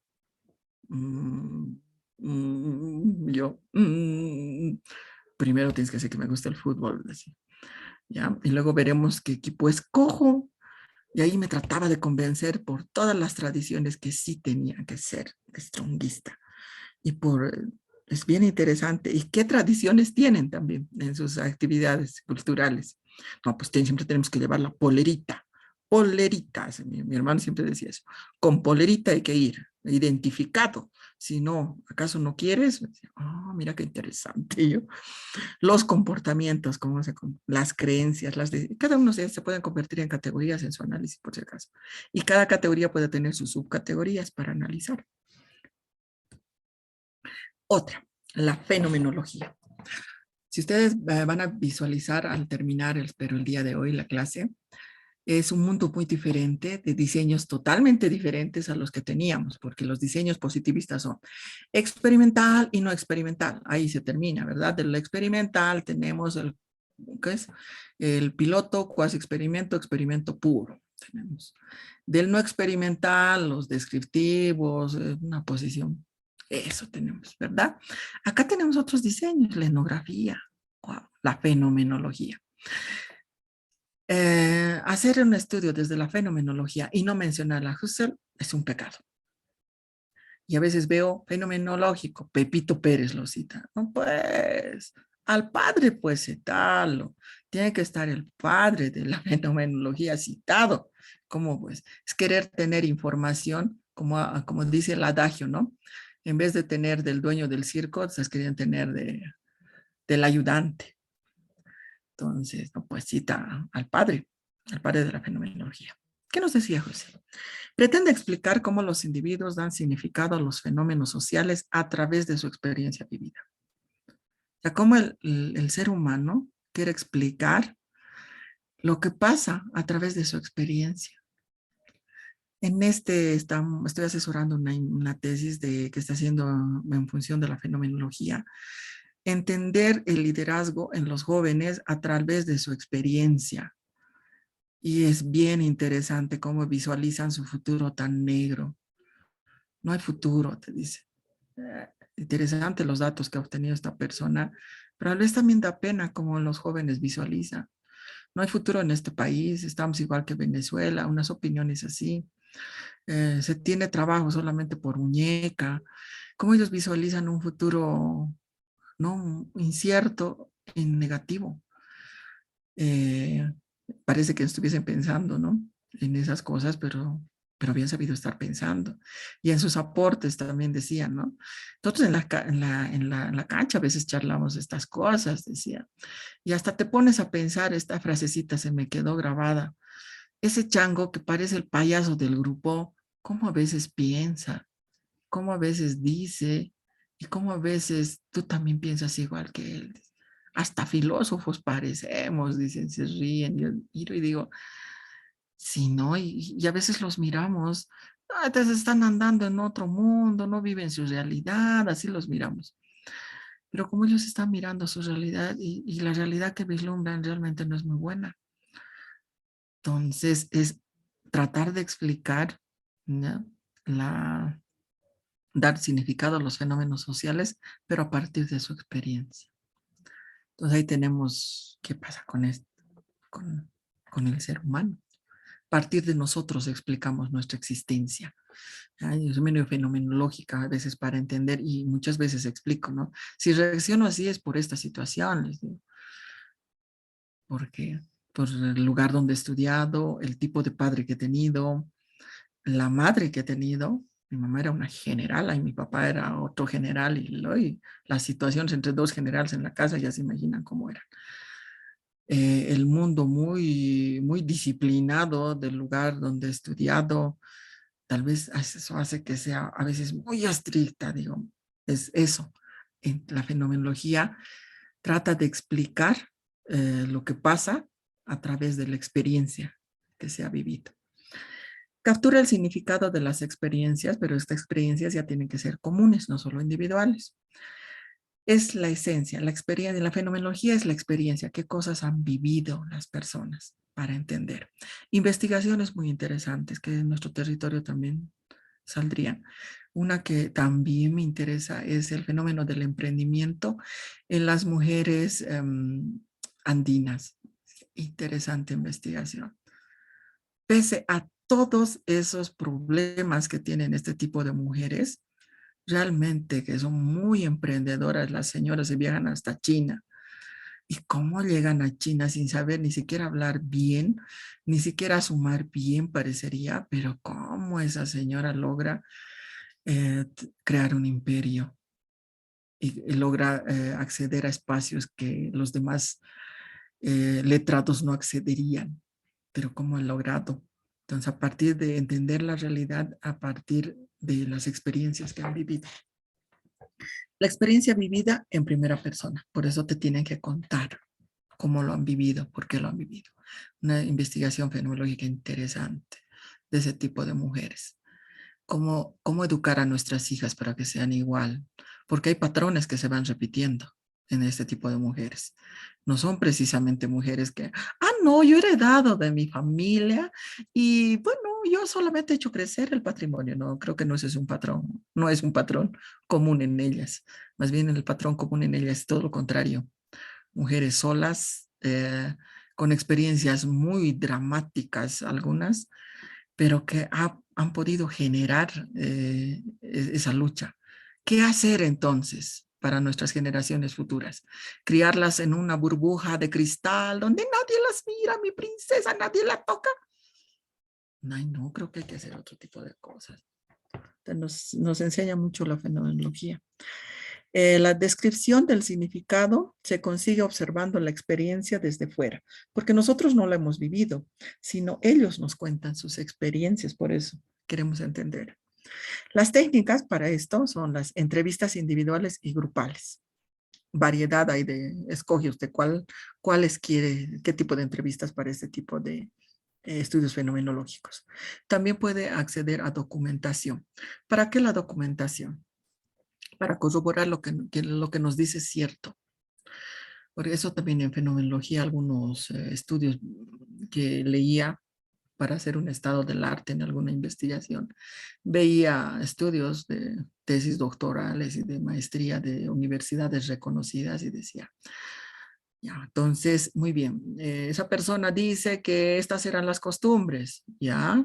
Yo, primero tienes que decir que me gusta el fútbol, decía, ¿ya? Y luego veremos qué equipo escojo. Y ahí me trataba de convencer por todas las tradiciones que sí tenía que ser strongista. Y es bien interesante. ¿Y qué tradiciones tienen también en sus actividades culturales? No, pues siempre tenemos que llevar la polerita. Polerita, mi hermano siempre decía eso. Con polerita hay que ir, identificado. Si no, ¿acaso no quieres? Oh, mira qué interesante. Yo, los comportamientos, las creencias, cada uno se pueden convertir en categorías en su análisis, por si acaso. Y cada categoría puede tener sus subcategorías para analizar. Otra, la fenomenología. Si ustedes van a visualizar al terminar, espero el día de hoy, la clase, es un mundo muy diferente, de diseños totalmente diferentes a los que teníamos, porque los diseños positivistas son experimental y no experimental. Ahí se termina, ¿verdad? De lo experimental tenemos ¿qué es? El piloto, cuasi experimento, experimento puro. Tenemos. Del no experimental, los descriptivos, una posición. Eso tenemos, ¿verdad? Acá tenemos otros diseños, la etnografía, wow, la fenomenología. Hacer un estudio desde la fenomenología y no mencionar a Husserl es un pecado. Y a veces veo fenomenológico, Pepito Pérez lo cita. No, pues, al padre, pues, citarlo. Tiene que estar el padre de la fenomenología citado. ¿Cómo, pues? Es querer tener información, como dice el adagio, ¿no? En vez de tener del dueño del circo, ustedes querían tener del ayudante. Entonces, no, pues cita al padre de la fenomenología. ¿Qué nos decía José? Pretende explicar cómo los individuos dan significado a los fenómenos sociales a través de su experiencia vivida. O sea, cómo el ser humano quiere explicar lo que pasa a través de su experiencia. Estoy asesorando una tesis que está haciendo en función de la fenomenología. Entender el liderazgo en los jóvenes a través de su experiencia. Y es bien interesante cómo visualizan su futuro tan negro. No hay futuro, te dice. Interesante los datos que ha obtenido esta persona, pero a veces también da pena cómo los jóvenes visualizan. No hay futuro en este país, estamos igual que Venezuela, unas opiniones así. Se tiene trabajo solamente por muñeca. ¿Cómo ellos visualizan un futuro no incierto y negativo? Eh, Parece que estuviesen pensando, ¿no? En esas cosas, pero habían sabido estar pensando. Y en sus aportes también decían, ¿no? Nosotros en la cancha a veces charlamos estas cosas, decía. Y hasta te pones a pensar, esta frasecita se me quedó grabada. Ese chango que parece el payaso del grupo, ¿cómo a veces piensa? ¿Cómo a veces dice? Y cómo a veces tú también piensas igual que él. Hasta filósofos parecemos, dicen, se ríen. Yo miro y digo, sí, ¿no? Y a veces los miramos, entonces están andando en otro mundo, no viven su realidad, así los miramos. Pero como ellos están mirando su realidad y la realidad que vislumbran realmente no es muy buena. Entonces es tratar de explicar, ¿no? Dar significado a los fenómenos sociales, pero a partir de su experiencia. Entonces ahí tenemos qué pasa con esto, con el ser humano. A partir de nosotros explicamos nuestra existencia. Yo soy medio fenomenológica a veces para entender y muchas veces explico, ¿no? Si reacciono así es por esta situación, les digo, porque por el lugar donde he estudiado, el tipo de padre que he tenido, la madre que he tenido. Mi mamá era una generala y mi papá era otro general y las situaciones entre dos generales en la casa ya se imaginan cómo eran. El mundo muy disciplinado del lugar donde he estudiado, tal vez eso hace que sea a veces muy estricta, digo, es eso. En la fenomenología trata de explicar lo que pasa a través de la experiencia que se ha vivido. Captura el significado de las experiencias, pero estas experiencias ya tienen que ser comunes, no solo individuales. Es la esencia, la experiencia, la fenomenología es la experiencia, qué cosas han vivido las personas para entender. Investigaciones muy interesantes que en nuestro territorio también saldrían. Una que también me interesa es el fenómeno del emprendimiento en las mujeres andinas. Interesante investigación. Pese a todos esos problemas que tienen este tipo de mujeres, realmente que son muy emprendedoras, las señoras se viajan hasta China. ¿Y cómo llegan a China sin saber ni siquiera hablar bien, ni siquiera sumar bien parecería? Pero cómo esa señora logra crear un imperio y logra acceder a espacios que los demás letrados no accederían, pero cómo han logrado. Entonces, a partir de entender la realidad, a partir de las experiencias que han vivido. La experiencia vivida en primera persona, por eso te tienen que contar cómo lo han vivido, por qué lo han vivido. Una investigación fenomenológica interesante de ese tipo de mujeres. Cómo educar a nuestras hijas para que sean igual, porque hay patrones que se van repitiendo en este tipo de mujeres. No son precisamente mujeres que, no, yo he heredado de mi familia y bueno, yo solamente he hecho crecer el patrimonio. No, creo que no ese es un patrón, no es un patrón común en ellas. Más bien el patrón común en ellas es todo lo contrario. Mujeres solas, con experiencias muy dramáticas algunas, pero que han podido generar esa lucha. ¿Qué hacer entonces para nuestras generaciones futuras? ¿Criarlas en una burbuja de cristal donde nadie las mira, mi princesa, nadie la toca? Ay, no, creo que hay que hacer otro tipo de cosas. Nos enseña mucho la fenomenología. La descripción del significado se consigue observando la experiencia desde fuera, porque nosotros no la hemos vivido, sino ellos nos cuentan sus experiencias, por eso queremos entender. Las técnicas para esto son las entrevistas individuales y grupales. Variedad hay escoge usted cuáles quiere, qué tipo de entrevistas para este tipo de estudios fenomenológicos. También puede acceder a documentación. ¿Para qué la documentación? Para corroborar lo que nos dice es cierto. Por eso también en fenomenología algunos estudios que leía para hacer un estado del arte en alguna investigación, veía estudios de tesis doctorales y de maestría de universidades reconocidas y decía, ya, entonces, muy bien, esa persona dice que estas eran las costumbres, ya,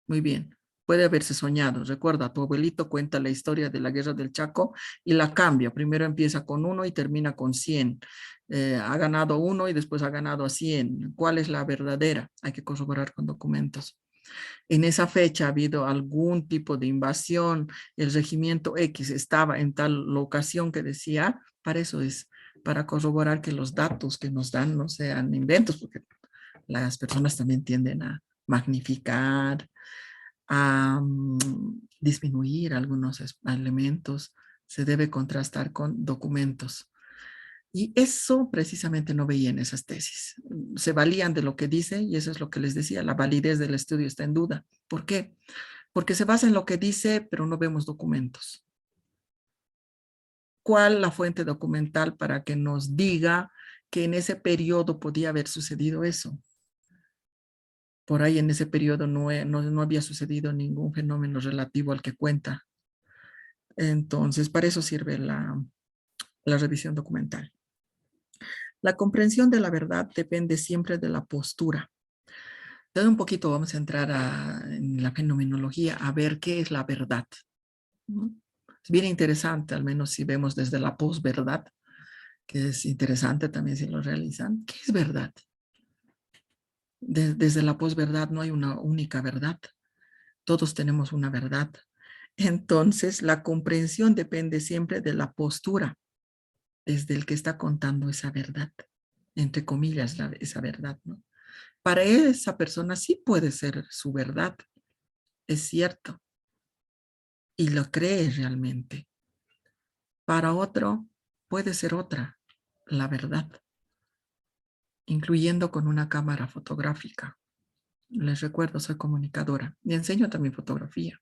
muy bien. Puede haberse soñado. Recuerda, tu abuelito cuenta la historia de la guerra del Chaco y la cambia. Primero empieza con 1 y termina con 100. Ha ganado 1 y después ha ganado a 100. ¿Cuál es la verdadera? Hay que corroborar con documentos. En esa fecha ha habido algún tipo de invasión, el regimiento X estaba en tal locación que decía, para eso es, para corroborar que los datos que nos dan no sean inventos, porque las personas también tienden a magnificar, a disminuir algunos elementos, se debe contrastar con documentos. Y eso precisamente no veía en esas tesis. Se valían de lo que dice y eso es lo que les decía, la validez del estudio está en duda. ¿Por qué? Porque se basa en lo que dice, pero no vemos documentos. ¿Cuál la fuente documental para que nos diga que en ese periodo podía haber sucedido eso? Por ahí en ese periodo no había sucedido ningún fenómeno relativo al que cuenta. Entonces, para eso sirve la revisión documental. La comprensión de la verdad depende siempre de la postura. De un poquito vamos a entrar en la fenomenología a ver qué es la verdad. Es bien interesante, al menos si vemos desde la posverdad, que es interesante también si lo realizan. ¿Qué es verdad? Desde la posverdad no hay una única verdad. Todos tenemos una verdad. Entonces, la comprensión depende siempre de la postura desde el que está contando esa verdad, entre comillas, esa verdad, ¿no? Para esa persona sí puede ser su verdad, es cierto, y lo cree realmente. Para otro puede ser otra, la verdad, incluyendo con una cámara fotográfica. Les recuerdo, soy comunicadora y enseño también fotografía.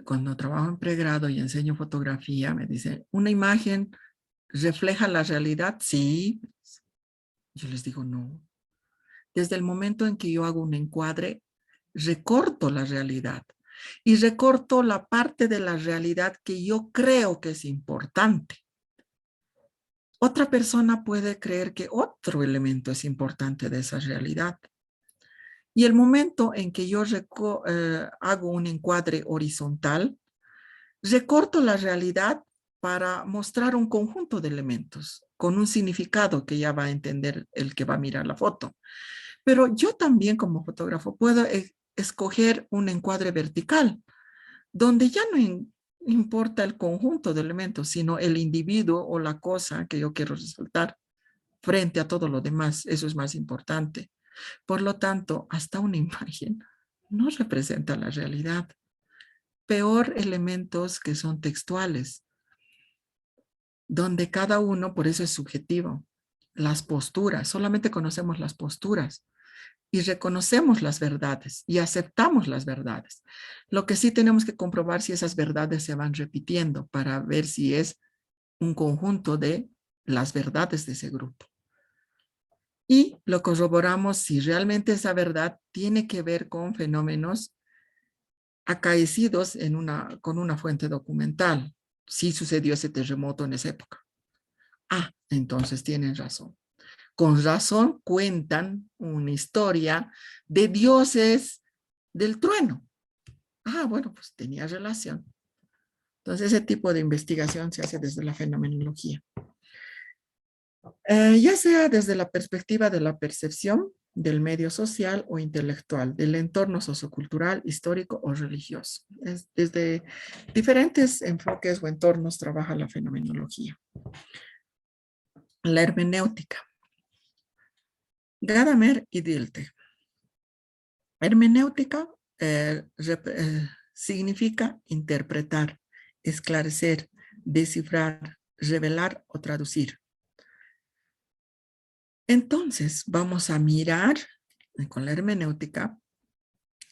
Cuando trabajo en pregrado y enseño fotografía, me dicen, ¿una imagen refleja la realidad? Sí. Yo les digo, no. Desde el momento en que yo hago un encuadre, recorto la realidad y recorto la parte de la realidad que yo creo que es importante. Otra persona puede creer que otro elemento es importante de esa realidad. Y el momento en que yo hago un encuadre horizontal, recorto la realidad para mostrar un conjunto de elementos con un significado que ya va a entender el que va a mirar la foto. Pero yo también como fotógrafo puedo escoger un encuadre vertical, donde ya no importa el conjunto de elementos, sino el individuo o la cosa que yo quiero resaltar frente a todo lo demás. Eso es más importante. Por lo tanto, hasta una imagen no representa la realidad. Peor elementos que son textuales, donde cada uno, por eso es subjetivo. Las posturas, solamente conocemos las posturas y reconocemos las verdades y aceptamos las verdades. Lo que sí tenemos que comprobar si esas verdades se van repitiendo para ver si es un conjunto de las verdades de ese grupo. Y lo corroboramos si realmente esa verdad tiene que ver con fenómenos acaecidos con una fuente documental. Si sucedió ese terremoto en esa época. Ah, entonces tienen razón. Con razón cuentan una historia de dioses del trueno. Ah, bueno, pues tenía relación. Entonces ese tipo de investigación se hace desde la fenomenología. Ya sea desde la perspectiva de la percepción, del medio social o intelectual, del entorno sociocultural, histórico o religioso. Desde diferentes enfoques o entornos trabaja la fenomenología. La hermenéutica. Gadamer y Dilthey. Hermenéutica significa interpretar, esclarecer, descifrar, revelar o traducir. Entonces, vamos a mirar con la hermenéutica,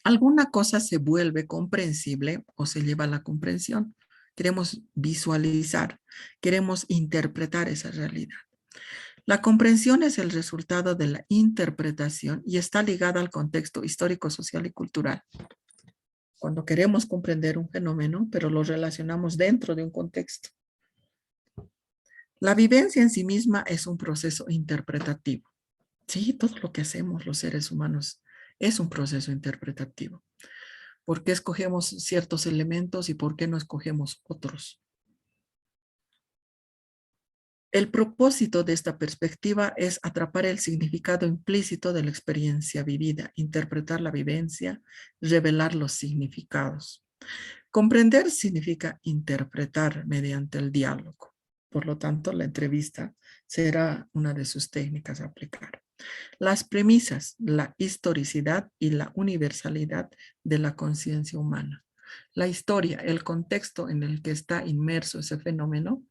alguna cosa se vuelve comprensible o se lleva a la comprensión. Queremos visualizar, queremos interpretar esa realidad. La comprensión es el resultado de la interpretación y está ligada al contexto histórico, social y cultural. Cuando queremos comprender un fenómeno, pero lo relacionamos dentro de un contexto. La vivencia en sí misma es un proceso interpretativo. Sí, todo lo que hacemos los seres humanos es un proceso interpretativo. ¿Por qué escogemos ciertos elementos y por qué no escogemos otros? El propósito de esta perspectiva es atrapar el significado implícito de la experiencia vivida, interpretar la vivencia, revelar los significados. Comprender significa interpretar mediante el diálogo. Por lo tanto, la entrevista será una de sus técnicas a aplicar. Las premisas, la historicidad y la universalidad de la conciencia humana. La historia, el contexto en el que está inmerso ese fenómeno,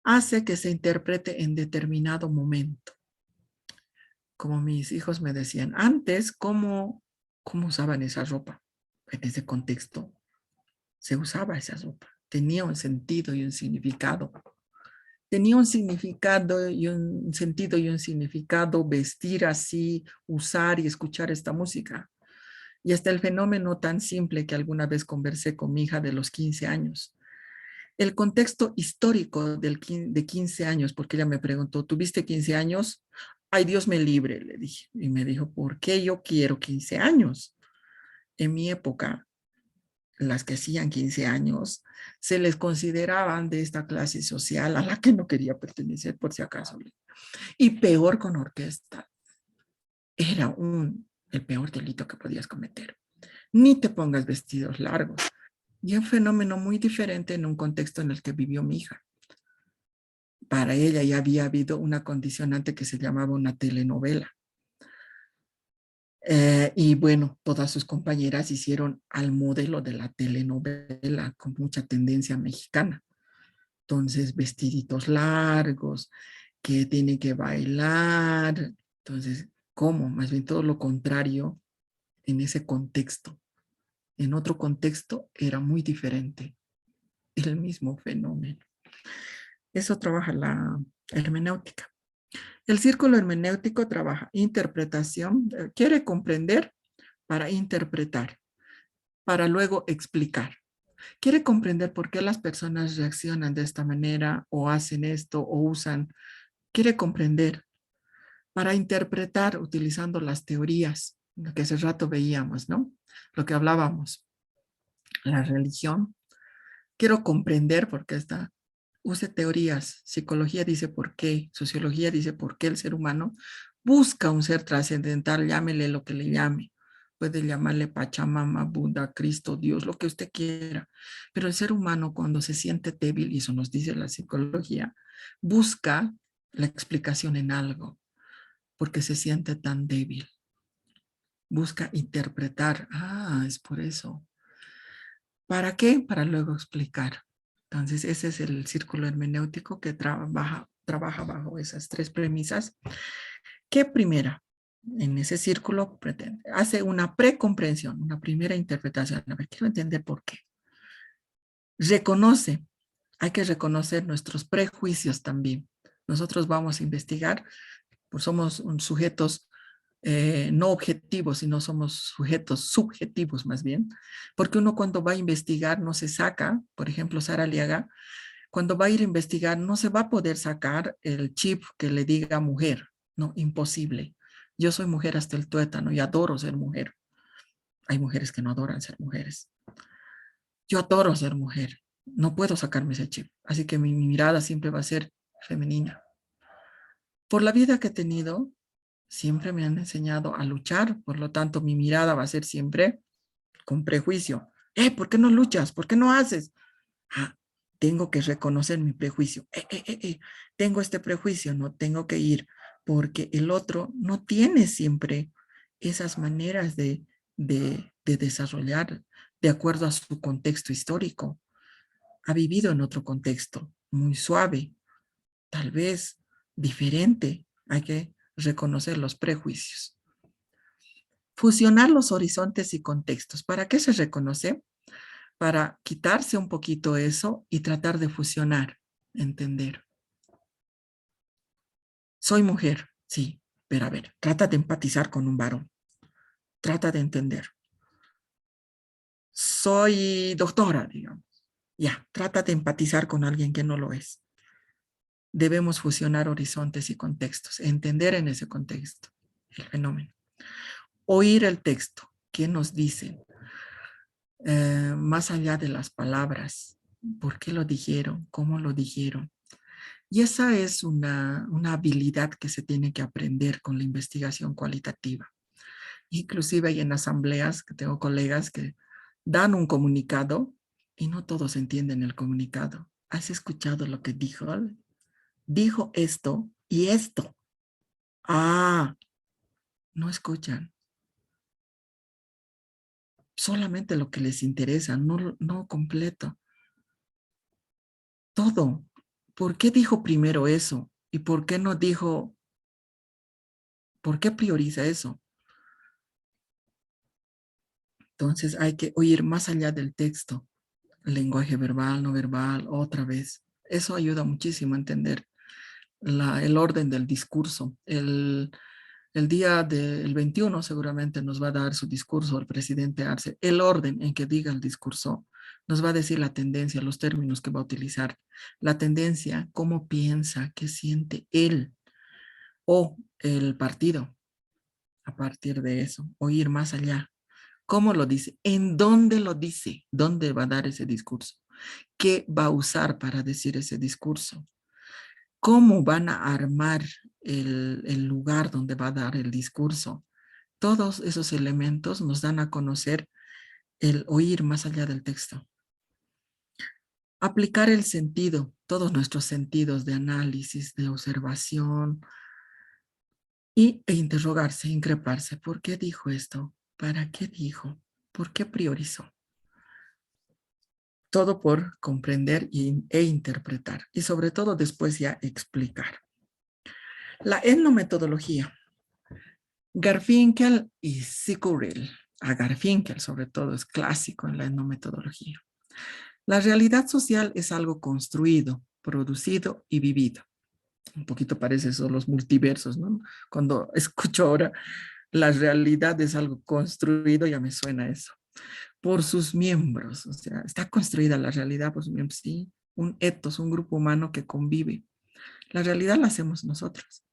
hace que se interprete en determinado momento. Como mis hijos me decían, antes, ¿cómo usaban esa ropa? En ese contexto se usaba esa ropa. Tenía un sentido y un significado. Tenía un significado y un sentido y un significado vestir así, usar y escuchar esta música. Y hasta el fenómeno tan simple que alguna vez conversé con mi hija de los 15 años. El contexto histórico de 15 años, porque ella me preguntó, ¿tuviste 15 años? Ay, Dios me libre, le dije. Y me dijo, ¿por qué yo quiero 15 años? En mi época, las que hacían 15 años, se les consideraban de esta clase social a la que no quería pertenecer, por si acaso. Y peor con orquesta. Era el peor delito que podías cometer. Ni te pongas vestidos largos. Y un fenómeno muy diferente en un contexto en el que vivió mi hija. Para ella ya había habido una condicionante que se llamaba una telenovela. Y bueno, todas sus compañeras hicieron al modelo de la telenovela con mucha tendencia mexicana. Entonces, vestiditos largos, que tiene que bailar. Entonces, ¿cómo? Más bien todo lo contrario en ese contexto. En otro contexto era muy diferente. El mismo fenómeno. Eso trabaja la hermenéutica. El círculo hermenéutico trabaja interpretación, quiere comprender, para interpretar, para luego explicar. Quiere comprender por qué las personas reaccionan de esta manera o hacen esto o usan. Quiere comprender para interpretar utilizando las teorías, lo que hace rato veíamos, ¿no? Lo que hablábamos, la religión. Quiero comprender por qué está. Use teorías. Psicología dice por qué. Sociología dice por qué el ser humano busca un ser trascendental. Llámele lo que le llame. Puede llamarle Pachamama, Buda, Cristo, Dios, lo que usted quiera. Pero el ser humano cuando se siente débil, y eso nos dice la psicología, busca la explicación en algo porque se siente tan débil. Busca interpretar. Ah, es por eso. ¿Para qué? Para luego explicar. Entonces, ese es el círculo hermenéutico que trabaja bajo esas tres premisas. ¿Qué primera? En ese círculo pretende, hace una precomprensión, una primera interpretación. A ver, quiero entender por qué. Reconoce, hay que reconocer nuestros prejuicios también. Nosotros vamos a investigar, pues somos sujetos no objetivos, sino somos sujetos subjetivos más bien, porque uno cuando va a investigar no se saca, por ejemplo, Sara Aliaga, cuando va a ir a investigar no se va a poder sacar el chip que le diga mujer, no, imposible. Yo soy mujer hasta el tuétano y adoro ser mujer. Hay mujeres que no adoran ser mujeres. Yo adoro ser mujer, no puedo sacarme ese chip, así que mi mirada siempre va a ser femenina. Por la vida que he tenido, siempre me han enseñado a luchar, por lo tanto mi mirada va a ser siempre con prejuicio. ¿Por qué no luchas? ¿Por qué no haces? Ah, tengo que reconocer mi prejuicio. Tengo este prejuicio, no tengo que ir, porque el otro no tiene siempre esas maneras de desarrollar de acuerdo a su contexto histórico. Ha vivido en otro contexto, muy suave, tal vez diferente. Hay que reconocer los prejuicios. Fusionar los horizontes y contextos. ¿Para qué se reconoce? Para quitarse un poquito eso y tratar de fusionar, entender. Soy mujer, sí, pero a ver, trata de empatizar con un varón. Trata de entender. Soy doctora, digamos. Ya, trata de empatizar con alguien que no lo es. Debemos fusionar horizontes y contextos, entender en ese contexto el fenómeno. Oír el texto, ¿qué nos dicen? Más allá de las palabras, ¿por qué lo dijeron? ¿Cómo lo dijeron? Y esa es una habilidad que se tiene que aprender con la investigación cualitativa. Inclusive hay en asambleas que tengo colegas que dan un comunicado y no todos entienden el comunicado. ¿Has escuchado lo que dijo? Dijo esto y esto. Ah, no escuchan. Solamente lo que les interesa, no completo. Todo. ¿Por qué dijo primero eso? ¿Y por qué no dijo, por qué prioriza eso? Entonces hay que oír más allá del texto, lenguaje verbal, no verbal, otra vez. Eso ayuda muchísimo a entender el orden del discurso. El día del 21 seguramente nos va a dar su discurso el presidente Arce. El orden en que diga el discurso nos va a decir la tendencia, los términos que va a utilizar. La tendencia, cómo piensa, qué siente él o el partido. A partir de eso, o ir más allá. ¿Cómo lo dice? ¿En dónde lo dice? ¿Dónde va a dar ese discurso? ¿Qué va a usar para decir ese discurso? ¿Cómo van a armar el lugar donde va a dar el discurso? Todos esos elementos nos dan a conocer el oír más allá del texto. Aplicar el sentido, todos nuestros sentidos de análisis, de observación, e interrogarse, increparse. ¿Por qué dijo esto? ¿Para qué dijo? ¿Por qué priorizó? Todo por comprender e interpretar. Y sobre todo después ya explicar. La etnometodología. Garfinkel y Sicurel. A Garfinkel sobre todo es clásico en la etnometodología. La realidad social es algo construido, producido y vivido. Un poquito parece eso los multiversos, ¿no? Cuando escucho ahora La realidad es algo construido, ya me suena eso, por sus miembros. O sea, está construida la realidad por sus miembros, sí. Un etos, un grupo humano que convive. La realidad la hacemos nosotros.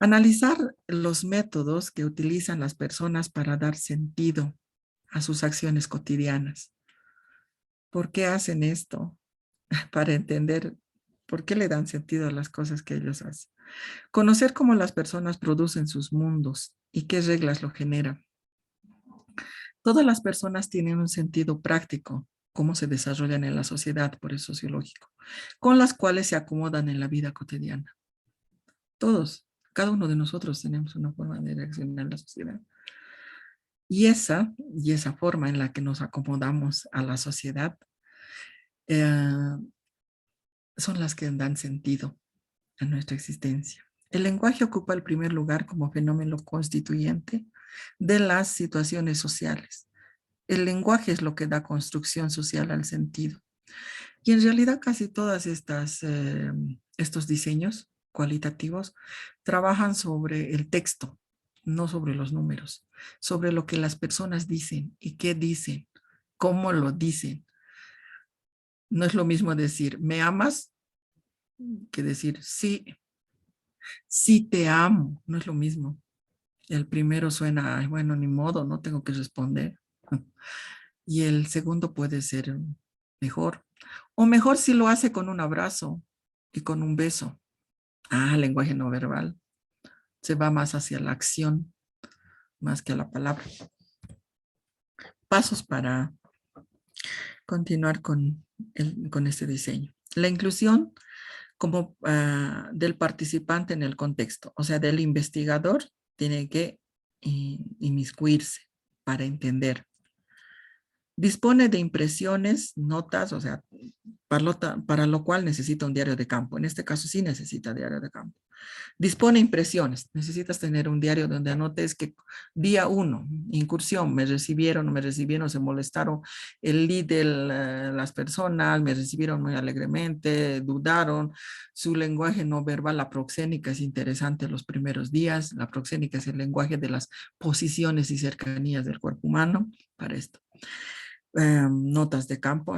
Analizar los métodos que utilizan las personas para dar sentido a sus acciones cotidianas. ¿Por qué hacen esto? Para entender por qué le dan sentido a las cosas que ellos hacen. Conocer cómo las personas producen sus mundos y qué reglas lo generan. Todas las personas tienen un sentido práctico, cómo se desarrollan en la sociedad, por eso sociológico, con las cuales se acomodan en la vida cotidiana. Todos, cada uno de nosotros tenemos una forma de reaccionar en la sociedad. Y esa forma en la que nos acomodamos a la sociedad eh, son las que dan sentido a nuestra existencia. El lenguaje ocupa el primer lugar como fenómeno constituyente de las situaciones sociales. El lenguaje es lo que da construcción social al sentido. Y en realidad casi todas estos diseños cualitativos trabajan sobre el texto, no sobre los números, sobre lo que las personas dicen y qué dicen, cómo lo dicen. No es lo mismo decir, ¿me amas? Que decir, sí, sí te amo. No es lo mismo. El primero suena, "Ay, bueno, ni modo, no tengo que responder". Y el segundo puede ser mejor. O mejor si lo hace con un abrazo y con un beso. Lenguaje no verbal. Se va más hacia la acción, más que a la palabra. Pasos para continuar con este diseño. La inclusión como del participante en el contexto, o sea, del investigador tiene que inmiscuirse para entender. Dispone de impresiones, notas, o sea, para lo cual necesita un diario de campo. En este caso sí necesita diario de campo. Dispone impresiones. Necesitas tener un diario donde anotes que día 1, incursión, me recibieron, no me recibieron, se molestaron el líder, las personas, me recibieron muy alegremente, dudaron. Su lenguaje no verbal, la proxénica es interesante los primeros días. La proxénica es el lenguaje de las posiciones y cercanías del cuerpo humano para esto. Notas de campo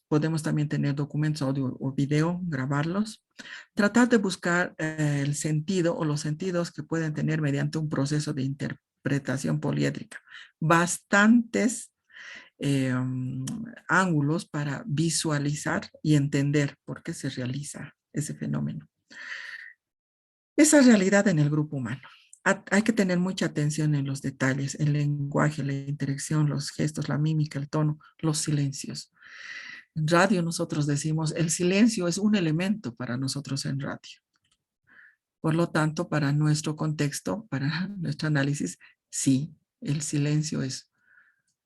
podemos también tener documentos audio o video, grabarlos. Tratar de buscar el sentido o los sentidos que pueden tener mediante un proceso de interpretación poliédrica. Bastantes ángulos para visualizar y entender por qué se realiza ese fenómeno. Esa realidad en el grupo humano. Hay que tener mucha atención en los detalles, el lenguaje, la interacción, los gestos, la mímica, el tono, los silencios. En radio nosotros decimos, el silencio es un elemento para nosotros en radio. Por lo tanto, para nuestro contexto, para nuestro análisis, sí, el silencio es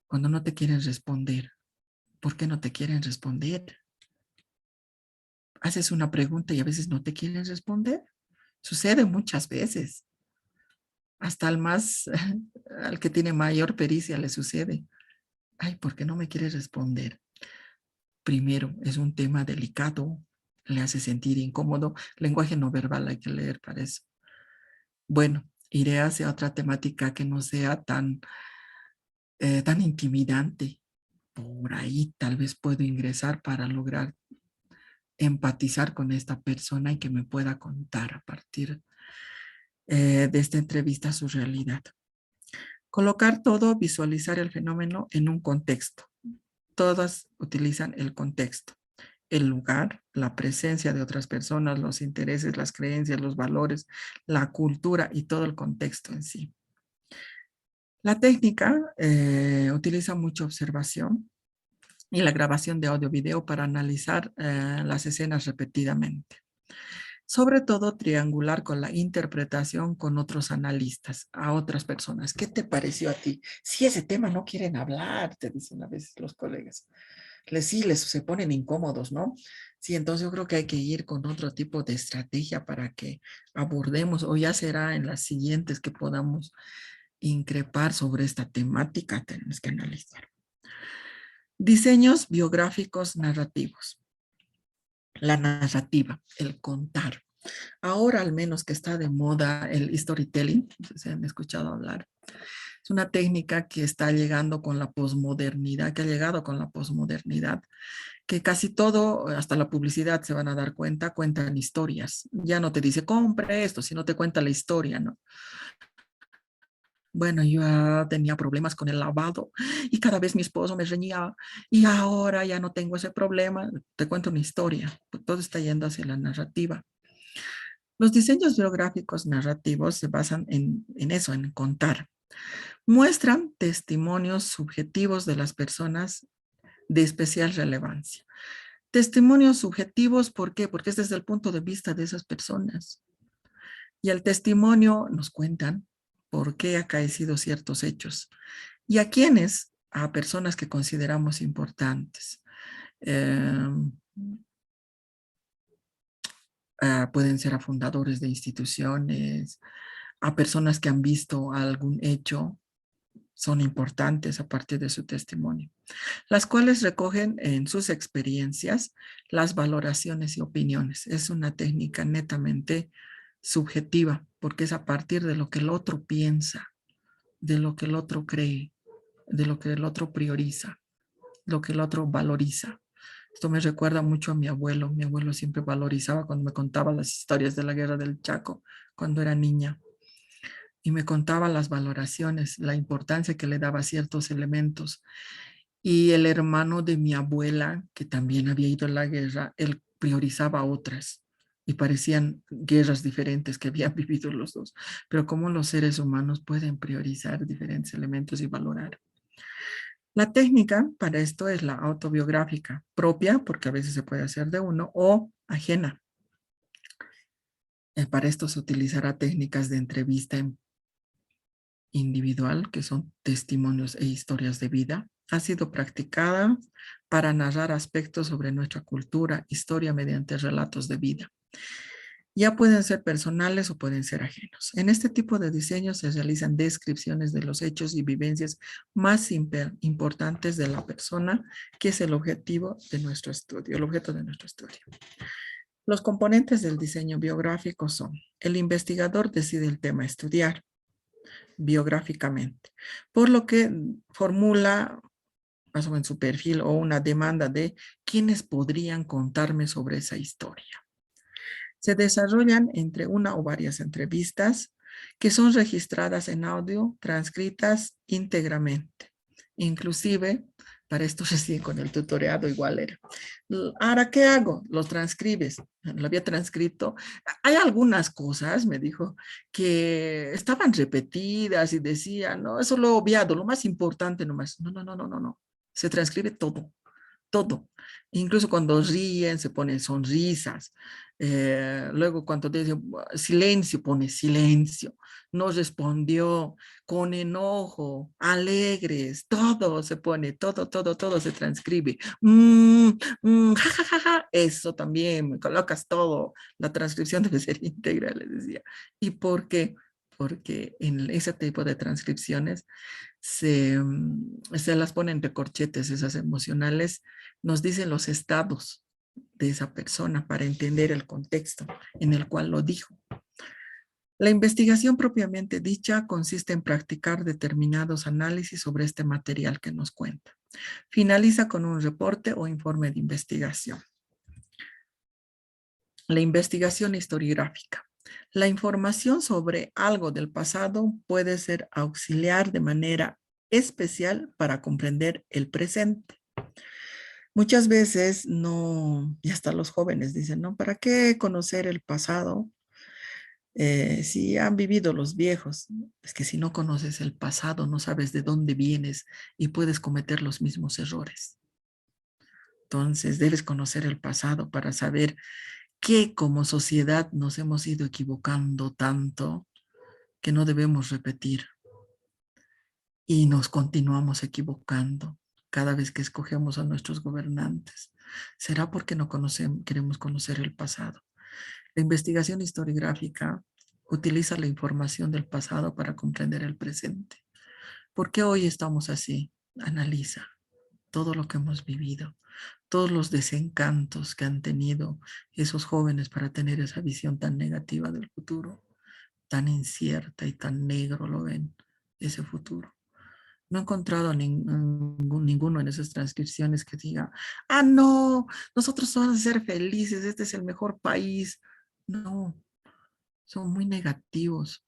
cuando no te quieren responder. ¿Por qué no te quieren responder? Haces una pregunta y a veces no te quieren responder. Sucede muchas veces. Hasta al que tiene mayor pericia le sucede. Ay, ¿por qué no me quiere responder? Primero, es un tema delicado, le hace sentir incómodo. Lenguaje no verbal hay que leer para eso. Bueno, iré hacia otra temática que no sea tan intimidante. Por ahí tal vez puedo ingresar para lograr empatizar con esta persona y que me pueda contar a partir de esta entrevista su realidad. Colocar todo, visualizar el fenómeno en un contexto. Todas utilizan el contexto, el lugar, la presencia de otras personas, los intereses, las creencias, los valores, la cultura y todo el contexto en sí. La técnica utiliza mucha observación y la grabación de audio-video para analizar las escenas repetidamente. Sobre todo triangular con la interpretación con otros analistas, a otras personas. ¿Qué te pareció a ti? Si ese tema no quieren hablar, te dicen a veces los colegas. Se ponen incómodos, ¿no? Sí, entonces yo creo que hay que ir con otro tipo de estrategia para que abordemos, o ya será en las siguientes que podamos increpar sobre esta temática, tenemos que analizar. Diseños biográficos narrativos. La narrativa, el contar. Ahora al menos que está de moda el storytelling, no sé si han escuchado hablar. Es una técnica que está llegando con la posmodernidad, que ha llegado con la posmodernidad, que casi todo, hasta la publicidad se van a dar cuenta, cuentan historias. Ya no te dice compre esto, sino te cuenta la historia, ¿no? Bueno, yo tenía problemas con el lavado y cada vez mi esposo me reñía y ahora ya no tengo ese problema. Te cuento una historia. Todo está yendo hacia la narrativa. Los diseños biográficos narrativos se basan en eso, en contar. Muestran testimonios subjetivos de las personas de especial relevancia. Testimonios subjetivos, ¿por qué? Porque es desde el punto de vista de esas personas. Y el testimonio nos cuentan por qué acaecido ciertos hechos. ¿Y a quiénes? A personas que consideramos importantes. Eh, pueden ser a fundadores de instituciones, a personas que han visto algún hecho, son importantes a partir de su testimonio, las cuales recogen en sus experiencias las valoraciones y opiniones. Es una técnica netamente subjetiva, porque es a partir de lo que el otro piensa, de lo que el otro cree, de lo que el otro prioriza, lo que el otro valoriza. Esto me recuerda mucho a mi abuelo. Mi abuelo siempre valorizaba cuando me contaba las historias de la guerra del Chaco, cuando era niña, y me contaba las valoraciones, la importancia que le daba a ciertos elementos. Y el hermano de mi abuela, que también había ido a la guerra, él priorizaba otras y parecían guerras diferentes que habían vivido los dos. Pero cómo los seres humanos pueden priorizar diferentes elementos y valorar. La técnica para esto es la autobiográfica, propia, porque a veces se puede hacer de uno, o ajena. Para esto se utilizará técnicas de entrevista individual, que son testimonios e historias de vida. Ha sido practicada para narrar aspectos sobre nuestra cultura, historia mediante relatos de vida. Ya pueden ser personales o pueden ser ajenos. En este tipo de diseños se realizan descripciones de los hechos y vivencias más importantes de la persona, que es el objetivo de nuestro estudio, el objeto de nuestro estudio. Los componentes del diseño biográfico son: el investigador decide el tema a estudiar biográficamente, por lo que formula más o menos su perfil o una demanda de quiénes podrían contarme sobre esa historia. Se desarrollan entre una o varias entrevistas que son registradas en audio, transcritas íntegramente. Inclusive, para esto recién con el tutoriado igual era. Ahora, ¿qué hago? Los transcribes. Lo había transcrito. Hay algunas cosas, me dijo, que estaban repetidas y decía, no, eso lo he obviado, lo más importante nomás. No, no, no, no, no, no. Se transcribe todo, todo. Incluso cuando ríen se ponen sonrisas. Luego cuando dice silencio, pone silencio. No respondió con enojo, alegres, todo se pone, todo, todo, todo se transcribe. Ja, ja, ja, ja. Eso también, me colocas todo. La transcripción debe ser íntegra, les decía. ¿Y por qué? Porque en ese tipo de transcripciones se las ponen de corchetes, esas emocionales, nos dicen los estados de esa persona para entender el contexto en el cual lo dijo. La investigación propiamente dicha consiste en practicar determinados análisis sobre este material que nos cuenta. Finaliza con un reporte o informe de investigación. La investigación historiográfica. La información sobre algo del pasado puede ser auxiliar de manera especial para comprender el presente. Muchas veces no, y hasta los jóvenes dicen, ¿no? ¿Para qué conocer el pasado si han vivido los viejos? Es que si no conoces el pasado, no sabes de dónde vienes y puedes cometer los mismos errores. Entonces, debes conocer el pasado para saber que como sociedad nos hemos ido equivocando tanto que no debemos repetir y nos continuamos equivocando cada vez que escogemos a nuestros gobernantes. ¿Será porque no queremos conocer el pasado? La investigación historiográfica utiliza la información del pasado para comprender el presente. ¿Por qué hoy estamos así? Analiza. todo lo que hemos vivido, todos los desencantos que han tenido esos jóvenes para tener esa visión tan negativa del futuro, tan incierta y tan negro lo ven ese futuro. No he encontrado ninguno en esas transcripciones que diga, ah, no, nosotros vamos a ser felices, este es el mejor país. No, son muy negativos.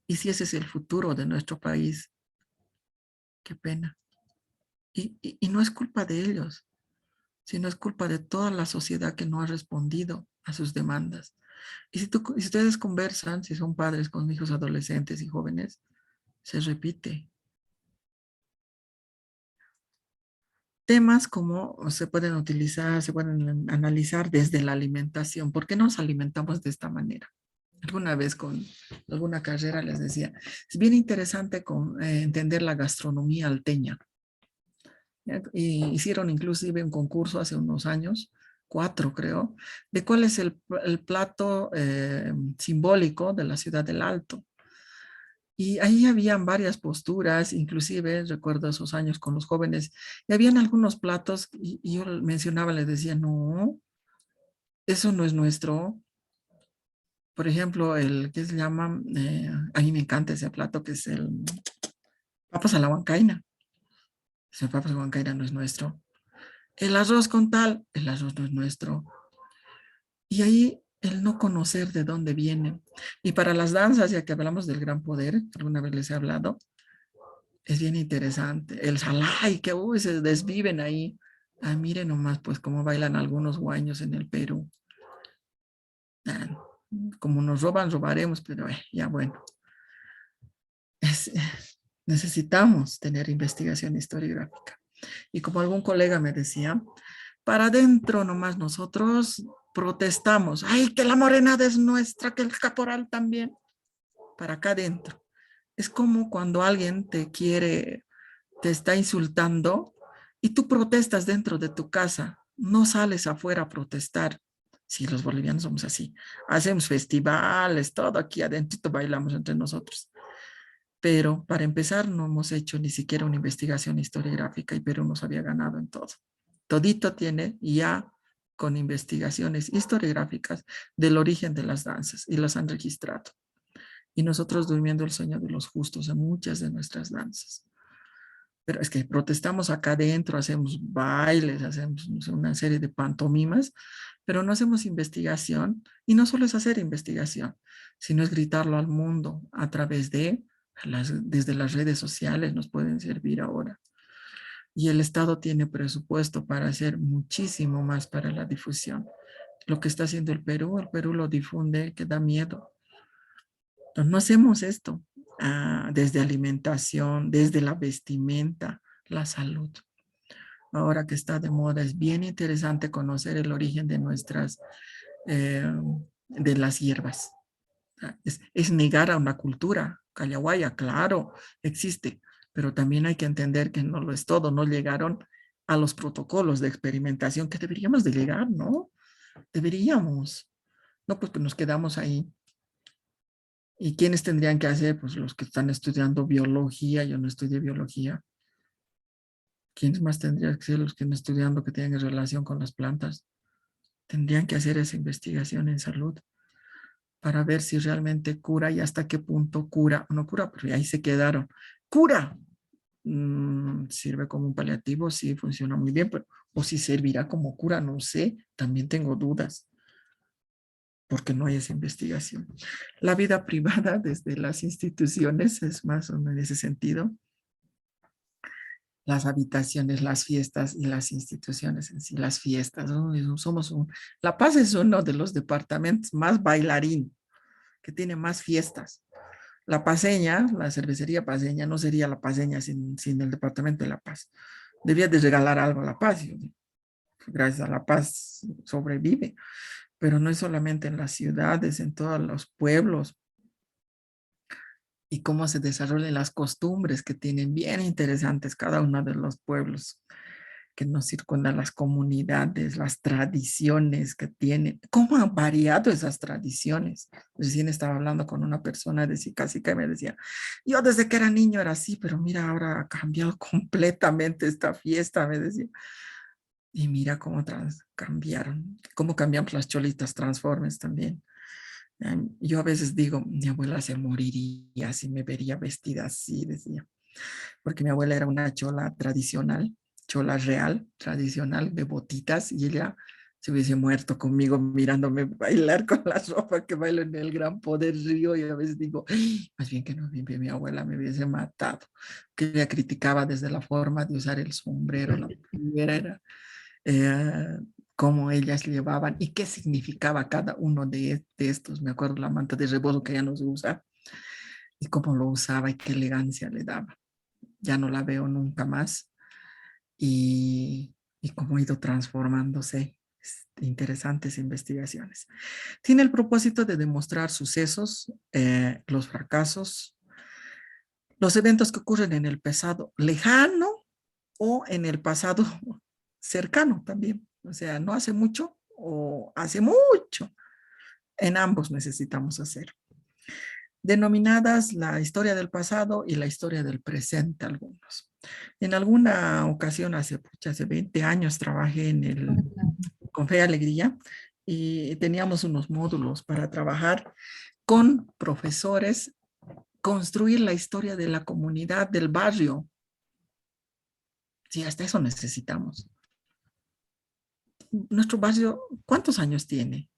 Y si ese es el futuro de nuestro país, qué pena. Y no es culpa de ellos, sino es culpa de toda la sociedad que no ha respondido a sus demandas. Y si ustedes conversan, si son padres con hijos adolescentes y jóvenes, se repite. Temas como se pueden utilizar, se pueden analizar desde la alimentación. ¿Por qué nos alimentamos de esta manera? Alguna vez con alguna carrera les decía, es bien interesante entender la gastronomía alteña. Y hicieron inclusive un concurso hace unos años, 4 creo, de cuál es el plato simbólico de la ciudad del Alto. Y ahí habían varias posturas, inclusive recuerdo esos años con los jóvenes, y habían algunos platos, y yo mencionaba, les decía, no, eso no es nuestro. Por ejemplo, el que se llama, a mí me encanta ese plato, que es el papas a la huancaina. El papas a la huancaina no es nuestro. El arroz con tal, el arroz no es nuestro. Y ahí el no conocer de dónde viene. Y para las danzas, ya que hablamos del gran poder, alguna vez les he hablado, es bien interesante. El salay, que se desviven ahí. Ah, miren nomás, pues cómo bailan algunos guaños en el Perú. Ah, como nos roban, robaremos, pero ya bueno. Es, necesitamos tener investigación historiográfica. Y como algún colega me decía, para adentro nomás nosotros protestamos. Ay, que la morenada es nuestra, que el caporal también. Para acá adentro. Es como cuando alguien te está insultando y tú protestas dentro de tu casa. No sales afuera a protestar. Sí, los bolivianos somos así. Hacemos festivales, todo aquí adentro bailamos entre nosotros. Pero para empezar no hemos hecho ni siquiera una investigación historiográfica y Perú nos había ganado en todo. Todito tiene ya con investigaciones historiográficas del origen de las danzas y las han registrado. Y nosotros durmiendo el sueño de los justos en muchas de nuestras danzas. Pero es que protestamos acá adentro, hacemos bailes, hacemos una serie de pantomimas, pero no hacemos investigación. Y no solo es hacer investigación, sino es gritarlo al mundo a través de desde las redes sociales nos pueden servir ahora. Y el Estado tiene presupuesto para hacer muchísimo más para la difusión. Lo que está haciendo el Perú lo difunde, que da miedo. Entonces, no hacemos esto desde alimentación, desde la vestimenta, la salud. Ahora que está de moda, es bien interesante conocer el origen de eh, de las hierbas. Es negar a una cultura. Callahuaya, claro, existe, pero también hay que entender que no lo es todo, no llegaron a los protocolos de experimentación que deberíamos de llegar, ¿no? Deberíamos. No, pues nos quedamos ahí. ¿Y quiénes tendrían que hacer? Pues los que están estudiando biología, yo no estudié biología. ¿Quiénes más tendrían que ser los que están estudiando que tienen relación con las plantas? Tendrían que hacer esa investigación en salud para ver si realmente cura y hasta qué punto cura o no cura, porque ahí se quedaron. ¡Cura! Sirve como un paliativo, sí funciona muy bien, pero o si servirá como cura, no sé, también tengo dudas, porque no hay esa investigación. La vida privada desde las instituciones es más o menos en ese sentido. Las habitaciones, las fiestas y las instituciones en sí, las fiestas. ¿No? La Paz es uno de los departamentos más bailarín, que tiene más fiestas. La Paceña, la cervecería Paceña, no sería la Paceña sin el departamento de La Paz. Debía de regalar algo a La Paz. Gracias a La Paz sobrevive, pero no es solamente en las ciudades, en todos los pueblos y cómo se desarrollan las costumbres que tienen bien interesantes cada uno de los pueblos. que nos circundan, las comunidades, las tradiciones que tienen, cómo han variado esas tradiciones. Recién estaba hablando con una persona de Sicacica y me decía, yo desde que era niño era así, pero mira, ahora ha cambiado completamente esta fiesta, me decía. Y mira cómo cambiaron, cómo cambiamos las cholitas transformes también. Yo a veces digo, mi abuela se moriría si me vería vestida así, decía, porque mi abuela era una chola tradicional, chola real, tradicional, de botitas, y ella se hubiese muerto conmigo mirándome bailar con la ropa que bailo en el Gran Poder Río, y a veces digo, más bien que no, mi abuela me hubiese matado, que ella criticaba desde la forma de usar el sombrero, la primera era eh, cómo ellas llevaban y qué significaba cada uno de estos. Me acuerdo la manta de rebozo que ya no se usa y cómo lo usaba y qué elegancia le daba. Ya no la veo nunca más y cómo ha ido transformándose. Interesantes investigaciones. Tiene el propósito de demostrar sucesos, los fracasos, los eventos que ocurren en el pasado lejano o en el pasado cercano también. O sea, no hace mucho o hace mucho. En ambos necesitamos hacer. Denominadas la historia del pasado y la historia del presente, algunos. En alguna ocasión, hace 20 años, trabajé con Fe y Alegría y teníamos unos módulos para trabajar con profesores, construir la historia de la comunidad, del barrio. Sí, hasta eso necesitamos. Nuestro barrio, ¿cuántos años tiene?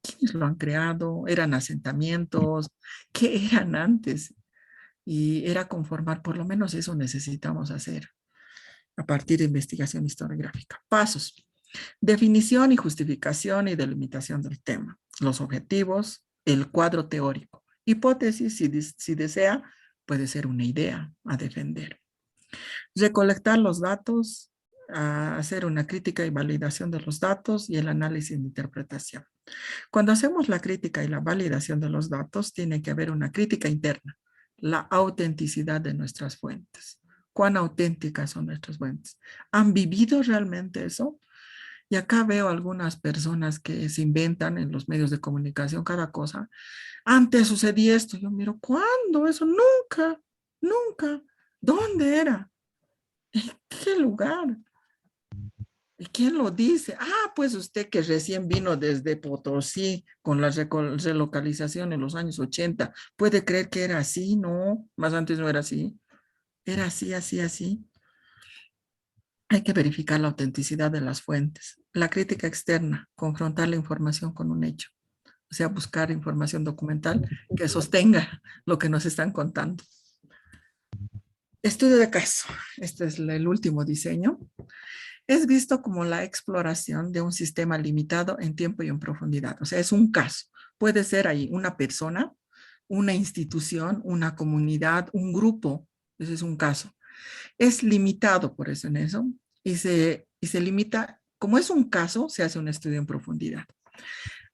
¿Quiénes lo han creado? ¿Eran asentamientos? ¿Qué eran antes? Y era conformar, por lo menos eso necesitamos hacer a partir de investigación historiográfica. Pasos: definición y justificación y delimitación del tema, los objetivos, el cuadro teórico, hipótesis, si desea, puede ser una idea a defender. Recolectar los datos, hacer una crítica y validación de los datos y el análisis de interpretación. Cuando hacemos la crítica y la validación de los datos, tiene que haber una crítica interna, la autenticidad de nuestras fuentes. ¿Cuán auténticas son nuestras fuentes? ¿Han vivido realmente eso? Y acá veo algunas personas que se inventan en los medios de comunicación cada cosa. Antes sucedía esto. Yo miro, ¿cuándo? Eso nunca, nunca. ¿Dónde era? ¿En qué lugar? ¿Y quién lo dice? Ah, pues usted que recién vino desde Potosí con la relocalización en los años 80, ¿puede creer que era así? No, más antes no era así. Era así, así, así. Hay que verificar la autenticidad de las fuentes. La crítica externa, confrontar la información con un hecho. O sea, buscar información documental que sostenga lo que nos están contando. Estudio de caso. Este es el último diseño. Es visto como la exploración de un sistema limitado en tiempo y en profundidad. O sea, es un caso. Puede ser ahí una persona, una institución, una comunidad, un grupo. Ese es un caso. Es limitado por eso en eso y se limita, como es un caso, se hace un estudio en profundidad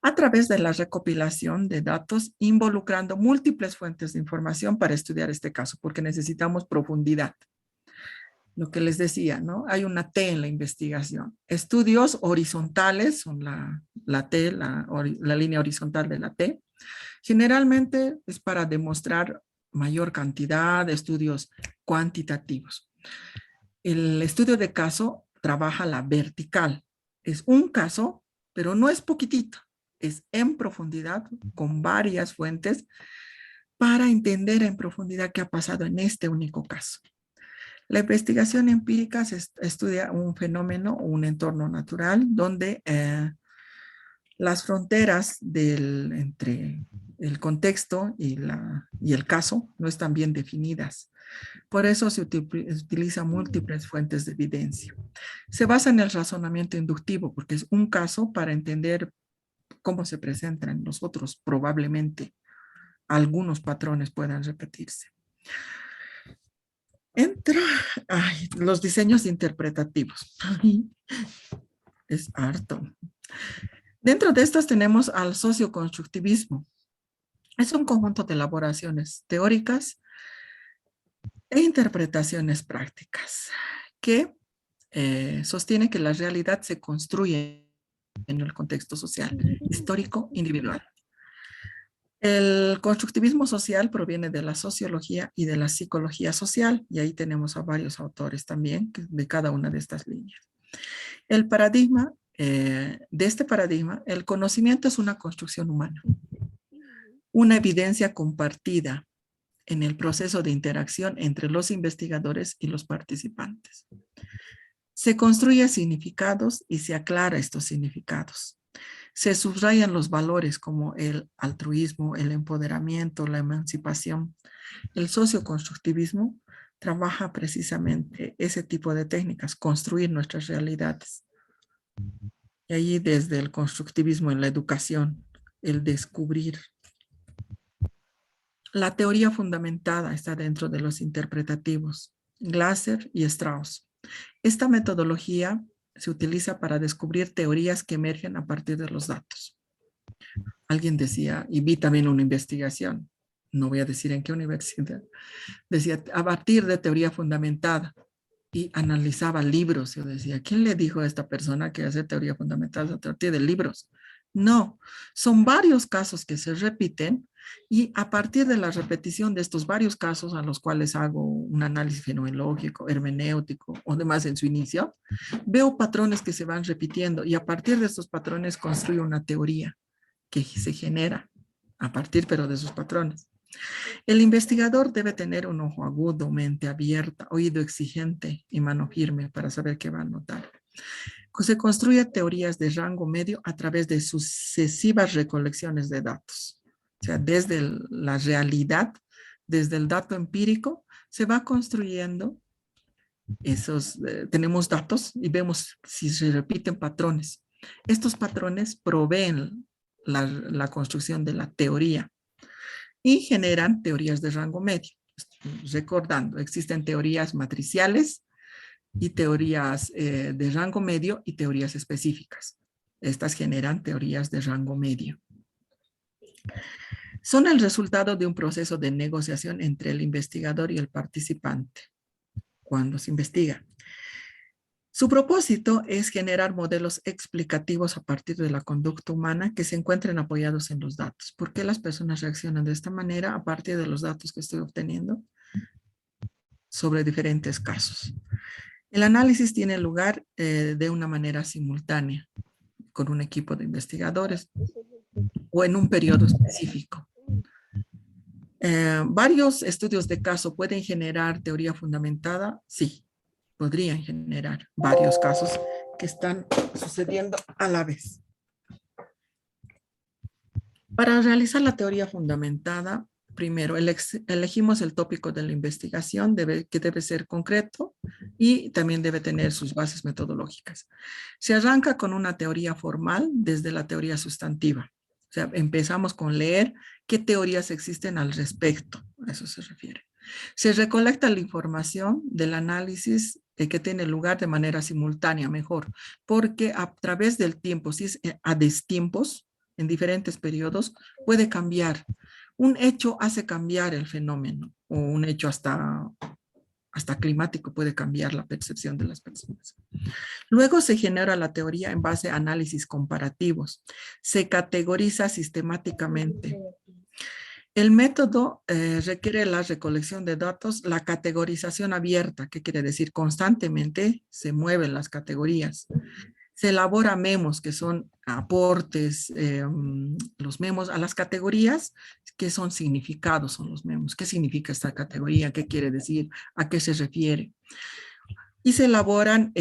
a través de la recopilación de datos involucrando múltiples fuentes de información para estudiar este caso, porque necesitamos profundidad. Lo que les decía, ¿no? Hay una T en la investigación. Estudios horizontales son la T, la línea horizontal de la T. Generalmente es para demostrar mayor cantidad de estudios cuantitativos. El estudio de caso trabaja la vertical. Es un caso, pero no es poquitito. Es en profundidad con varias fuentes para entender en profundidad qué ha pasado en este único caso. La investigación empírica se estudia un fenómeno o un entorno natural donde las fronteras entre el contexto y el caso no están bien definidas. Por eso se utiliza múltiples fuentes de evidencia. Se basa en el razonamiento inductivo porque es un caso para entender cómo se presentan los otros. Probablemente algunos patrones puedan repetirse. Los diseños interpretativos. Es harto. Dentro de estos tenemos al socioconstructivismo. Es un conjunto de elaboraciones teóricas e interpretaciones prácticas que sostiene que la realidad se construye en el contexto social, histórico, individual. El constructivismo social proviene de la sociología y de la psicología social, y ahí tenemos a varios autores también de cada una de estas líneas. El paradigma, de este paradigma, el conocimiento es una construcción humana, una evidencia compartida en el proceso de interacción entre los investigadores y los participantes. Se construye significados y se aclara estos significados. Se subrayan los valores como el altruismo, el empoderamiento, la emancipación. El socioconstructivismo trabaja precisamente ese tipo de técnicas, construir nuestras realidades. Y ahí desde el constructivismo en la educación, el descubrir. La teoría fundamentada está dentro de los interpretativos, Glasser y Strauss. Esta metodología se utiliza para descubrir teorías que emergen a partir de los datos. Alguien decía, y vi también una investigación, no voy a decir en qué universidad, decía, a partir de teoría fundamentada, y analizaba libros. Yo decía, ¿quién le dijo a esta persona que hace teoría fundamentada a partir de libros? No, son varios casos que se repiten y a partir de la repetición de estos varios casos a los cuales hago un análisis fenomenológico, hermenéutico o demás en su inicio, veo patrones que se van repitiendo y a partir de estos patrones construyo una teoría que se genera a partir pero de sus patrones. El investigador debe tener un ojo agudo, mente abierta, oído exigente y mano firme para saber qué va a notar. Se construye teorías de rango medio a través de sucesivas recolecciones de datos. O sea, desde la realidad, desde el dato empírico, se va construyendo esos, tenemos datos y vemos si se repiten patrones. Estos patrones proveen la construcción de la teoría y generan teorías de rango medio. Recordando, existen teorías matriciales y teorías de rango medio y teorías específicas. Estas generan teorías de rango medio. Son el resultado de un proceso de negociación entre el investigador y el participante cuando se investiga. Su propósito es generar modelos explicativos a partir de la conducta humana que se encuentren apoyados en los datos. ¿Por qué las personas reaccionan de esta manera a partir de los datos que estoy obteniendo sobre diferentes casos? El análisis tiene lugar de una manera simultánea con un equipo de investigadores o en un periodo específico. ¿Varios estudios de caso pueden generar teoría fundamentada? Sí, podrían generar varios casos que están sucediendo a la vez. Para realizar la teoría fundamentada, primero elegimos el tópico de la investigación que debe ser concreto y también debe tener sus bases metodológicas. Se arranca con una teoría formal desde la teoría sustantiva. O sea, empezamos con leer qué teorías existen al respecto, a eso se refiere. Se recolecta la información del análisis que tiene lugar de manera simultánea, mejor, porque a través del tiempo, si es a destiempos, en diferentes periodos, puede cambiar. Un hecho hace cambiar el fenómeno, o un hecho hasta climático puede cambiar la percepción de las personas. Luego se genera la teoría en base a análisis comparativos. Se categoriza sistemáticamente. El método requiere la recolección de datos, la categorización abierta, que quiere decir constantemente se mueven las categorías. Se elabora memos, que son aportes, los memos a las categorías, que son significados, son los memos. ¿Qué significa esta categoría? ¿Qué quiere decir? ¿A qué se refiere? Y se elaboran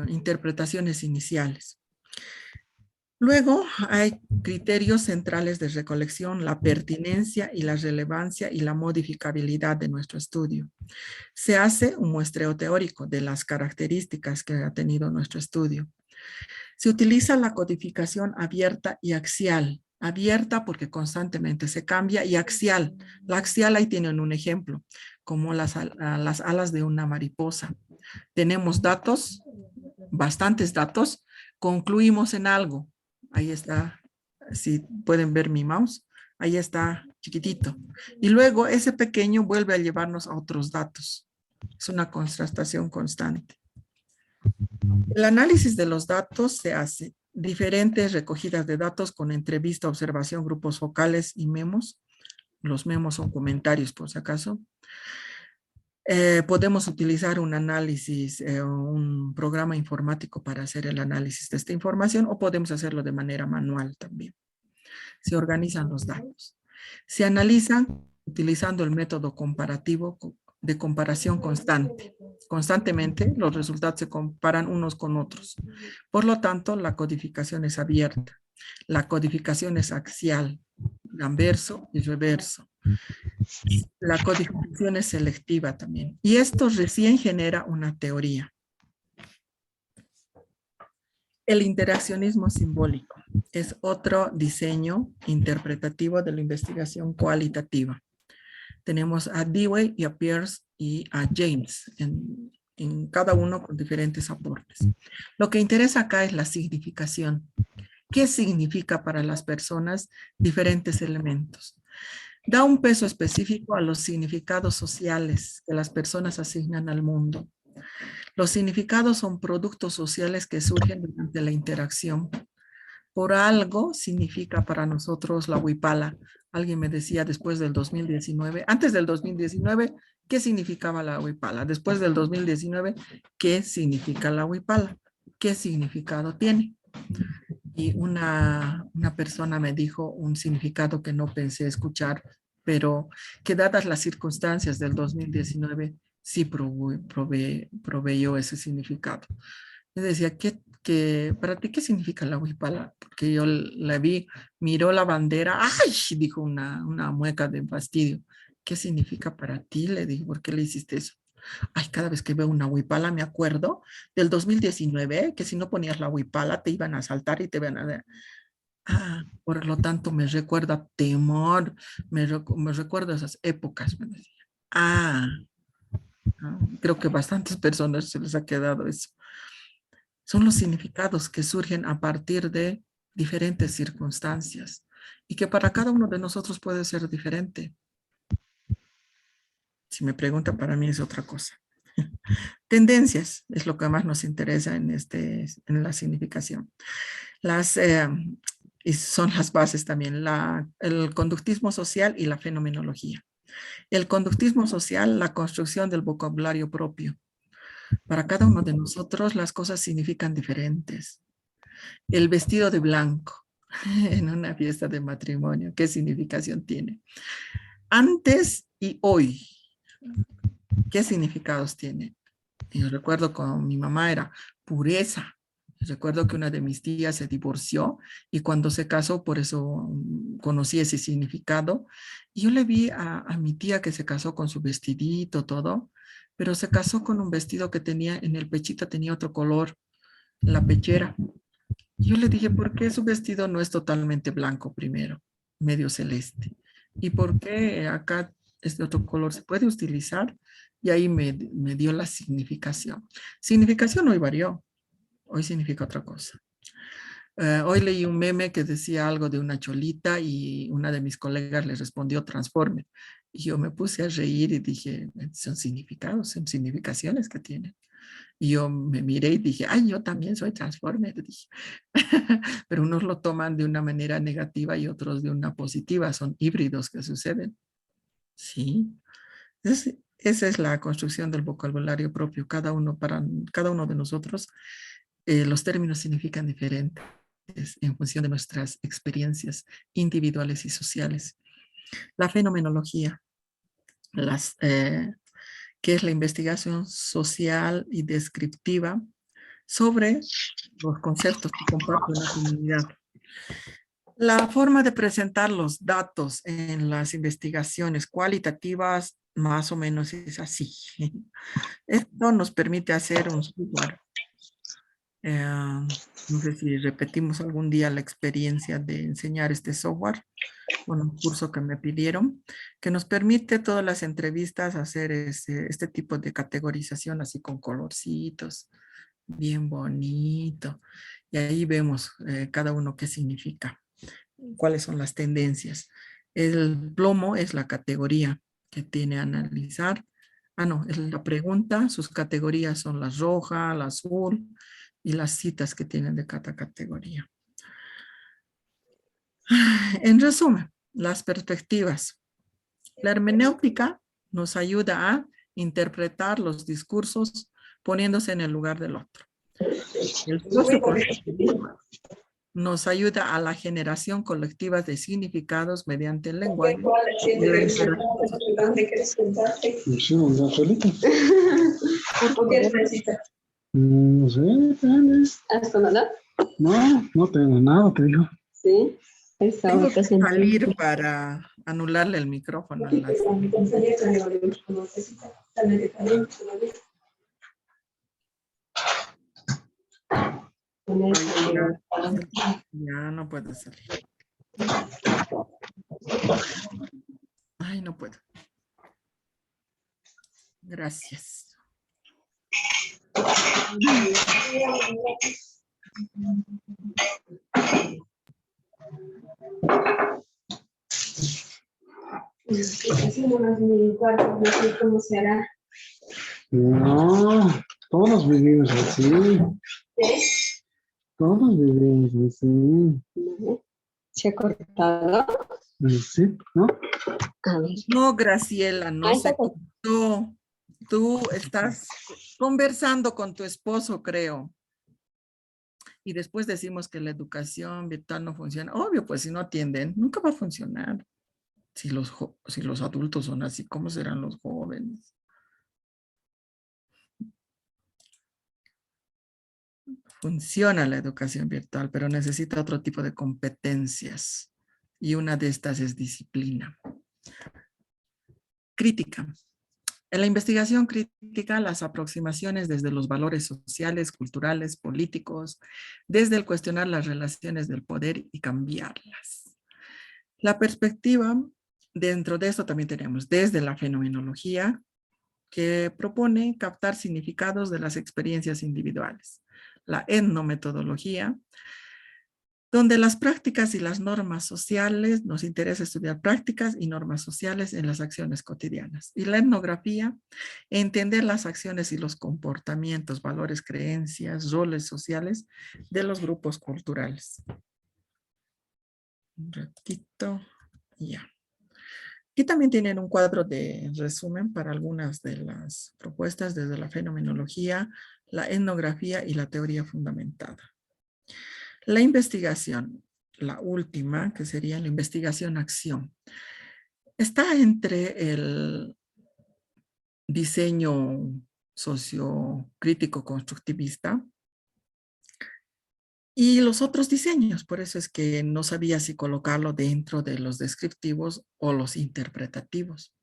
interpretaciones iniciales. Luego hay criterios centrales de recolección, la pertinencia y la relevancia y la modificabilidad de nuestro estudio. Se hace un muestreo teórico de las características que ha tenido nuestro estudio. Se utiliza la codificación abierta y axial. Abierta porque constantemente se cambia y axial. La axial ahí tienen un ejemplo, como las alas de una mariposa. Tenemos datos, bastantes datos, concluimos en algo. Ahí está, si pueden ver mi mouse, ahí está chiquitito. Y luego ese pequeño vuelve a llevarnos a otros datos. Es una contrastación constante. El análisis de los datos se hace diferentes recogidas de datos con entrevista, observación, grupos focales y memos. Los memos son comentarios, por si acaso. Podemos utilizar un análisis, un programa informático para hacer el análisis de esta información o podemos hacerlo de manera manual también. Se organizan los datos. Se analizan utilizando el método comparativo de comparación constante. Constantemente los resultados se comparan unos con otros. Por lo tanto, la codificación es abierta. La codificación es axial, anverso y reverso. La codificación es selectiva también. Y esto recién genera una teoría. El interaccionismo simbólico es otro diseño interpretativo de la investigación cualitativa. Tenemos a Dewey y a Pierce y a James en cada uno con diferentes aportes. Lo que interesa acá es la significación. ¿Qué significa para las personas diferentes elementos? Da un peso específico a los significados sociales que las personas asignan al mundo. Los significados son productos sociales que surgen durante la interacción. Por algo significa para nosotros la huipala. Alguien me decía después del 2019, antes del 2019, ¿qué significaba la huipala? Después del 2019, ¿qué significa la huipala? ¿Qué significado tiene? Y una persona me dijo un significado que no pensé escuchar, pero que dadas las circunstancias del 2019, sí proveyó ese significado. Me decía, para ti, ¿qué significa la huipala? Porque yo la vi, miró la bandera, ¡ay! Dijo una mueca de fastidio. ¿Qué significa para ti? Le dije, ¿por qué le hiciste eso? Ay, cada vez que veo una huipala me acuerdo del 2019, que si no ponías la huipala te iban a asaltar y te iban a... Ah, por lo tanto me recuerda temor, me recuerda esas épocas. Me decía. Ah, creo que bastantes personas se les ha quedado eso. Son los significados que surgen a partir de diferentes circunstancias y que para cada uno de nosotros puede ser diferente. Si me pregunta, para mí es otra cosa. Tendencias es lo que más nos interesa en la significación. Y son las bases también, el conductismo social y la fenomenología. El conductismo social, la construcción del vocabulario propio. Para cada uno de nosotros las cosas significan diferentes. El vestido de blanco en una fiesta de matrimonio, ¿qué significación tiene? Antes y hoy, ¿qué significados tiene? Yo recuerdo con mi mamá era pureza. Recuerdo que una de mis tías se divorció y cuando se casó, por eso conocí ese significado. Y yo le vi a mi tía que se casó con su vestidito, todo, pero se casó con un vestido que tenía en el pechito, tenía otro color, la pechera. Yo le dije, ¿por qué su vestido no es totalmente blanco primero, medio celeste? ¿Y por qué acá este otro color se puede utilizar? Y ahí me dio la significación. Significación hoy varió, hoy significa otra cosa. Hoy leí un meme que decía algo de una cholita y una de mis colegas le respondió Transformer. Y yo me puse a reír y dije, son significados, son significaciones que tienen. Y yo me miré y dije, ay, yo también soy Transformer, dije. Pero unos lo toman de una manera negativa y otros de una positiva, son híbridos que suceden. Sí, esa es la construcción del vocabulario propio. Para cada uno de nosotros, los términos significan diferentes en función de nuestras experiencias individuales y sociales. La fenomenología, que es la investigación social y descriptiva sobre los conceptos que comparte una comunidad. La forma de presentar los datos en las investigaciones cualitativas más o menos es así. Esto nos permite hacer un software. No sé si repetimos algún día la experiencia de enseñar este software con un curso que me pidieron, que nos permite todas las entrevistas hacer este tipo de categorización así con colorcitos, bien bonito. Y ahí vemos cada uno qué significa, cuáles son las tendencias. El plomo es la categoría que tiene a analizar. No, la pregunta, sus categorías son la roja, la azul y las citas que tienen de cada categoría. En resumen, las perspectivas. La hermenéutica nos ayuda a interpretar los discursos poniéndose en el lugar del otro. El socioconstructivismo nos ayuda a la generación colectiva de significados mediante el lenguaje y la interacción social. Sí, ¿una solita? ¿Por qué necesitas? No sé, depende. ¿Has tomado? No, no tengo nada, te digo. Sí. Tengo que salir para anularle el micrófono a las... Ya no puedo salir. Ay, no puedo. Gracias. Mi cuarto, no sé cómo será. No, todos vivimos así. ¿Qué? Todos vivimos así. ¿Se ha cortado? Sí, ¿no? A ver. No, Graciela, no se cortó. Tú estás conversando con tu esposo, creo. Y después decimos que la educación virtual no funciona. Obvio, pues si no atienden, nunca va a funcionar. Si los adultos son así, ¿cómo serán los jóvenes? Funciona la educación virtual, pero necesita otro tipo de competencias. Y una de estas es disciplina. Crítica. En la investigación crítica, las aproximaciones desde los valores sociales, culturales, políticos, desde el cuestionar las relaciones del poder y cambiarlas. La perspectiva, dentro de esto también tenemos desde la fenomenología, que propone captar significados de las experiencias individuales. La etnometodología, donde las prácticas y las normas sociales, nos interesa estudiar prácticas y normas sociales en las acciones cotidianas. Y la etnografía, entender las acciones y los comportamientos, valores, creencias, roles sociales de los grupos culturales. Un ratito, ya. Aquí también tienen un cuadro de resumen para algunas de las propuestas desde la fenomenología, la etnografía y la teoría fundamentada. La investigación, la última, que sería la investigación-acción, está entre el diseño sociocrítico constructivista y los otros diseños. Por eso es que no sabía si colocarlo dentro de los descriptivos o los interpretativos.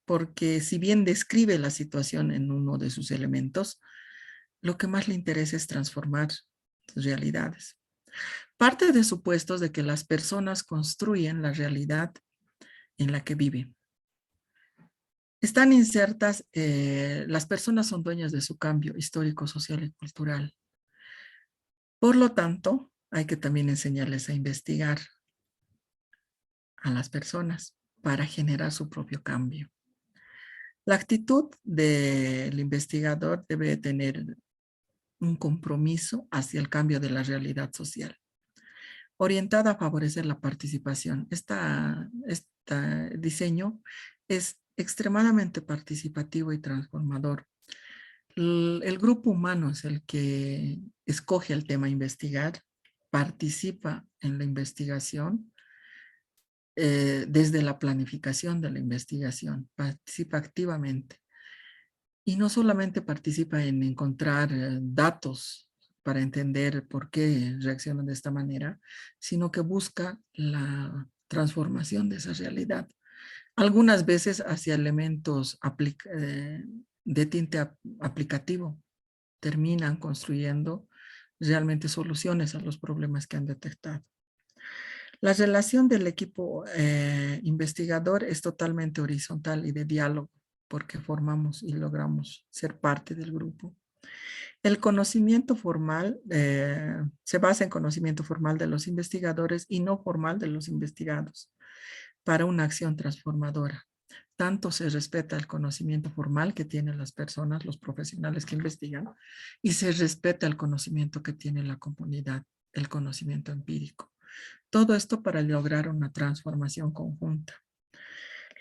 Porque si bien describe la situación en uno de sus elementos, lo que más le interesa es transformar realidades. Parte de supuestos de que las personas construyen la realidad en la que viven. Están insertas, las personas son dueñas de su cambio histórico, social y cultural. Por lo tanto, hay que también enseñarles a investigar a las personas para generar su propio cambio. La actitud del investigador debe tener un compromiso hacia el cambio de la realidad social, orientada a favorecer la participación. Este diseño es extremadamente participativo y transformador. El grupo humano es el que escoge el tema a investigar, participa en la investigación, desde la planificación de la investigación, participa activamente. Y no solamente participa en encontrar datos para entender por qué reaccionan de esta manera, sino que busca la transformación de esa realidad. Algunas veces hacia elementos de tinte aplicativo. Terminan construyendo realmente soluciones a los problemas que han detectado. La relación del equipo investigador es totalmente horizontal y de diálogo, porque formamos y logramos ser parte del grupo. El conocimiento formal se basa en conocimiento formal de los investigadores y no formal de los investigados para una acción transformadora. tanto se respeta el conocimiento formal que tienen las personas, los profesionales que investigan, y se respeta el conocimiento que tiene la comunidad, el conocimiento empírico. Todo esto para lograr una transformación conjunta.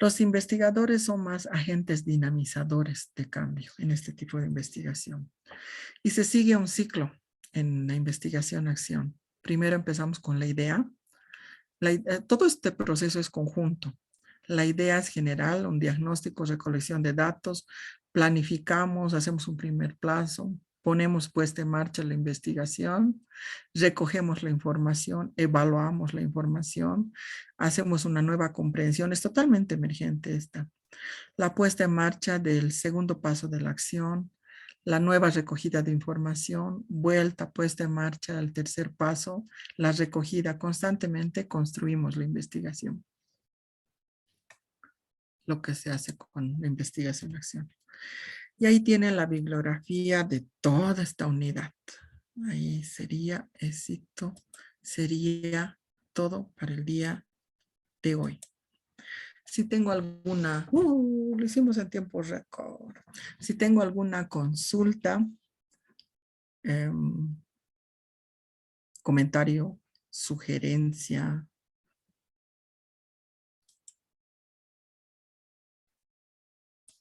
Los investigadores son más agentes dinamizadores de cambio en este tipo de investigación. Y se sigue un ciclo en la investigación-acción. Primero empezamos con la idea. Todo este proceso es conjunto. La idea es general, un diagnóstico, recolección de datos, planificamos, hacemos un primer plazo, ponemos puesta en marcha la investigación, recogemos la información, evaluamos la información, hacemos una nueva comprensión. Es totalmente emergente esta. La puesta en marcha del segundo paso de la acción, la nueva recogida de información, vuelta, puesta en marcha del tercer paso, la recogida. Constantemente construimos la investigación. Lo que se hace con la investigación-acción. Y ahí tiene la bibliografía de toda esta unidad. Ahí sería éxito, sería todo para el día de hoy. Si tengo alguna, lo hicimos en tiempo récord. Si tengo alguna consulta, comentario, sugerencia,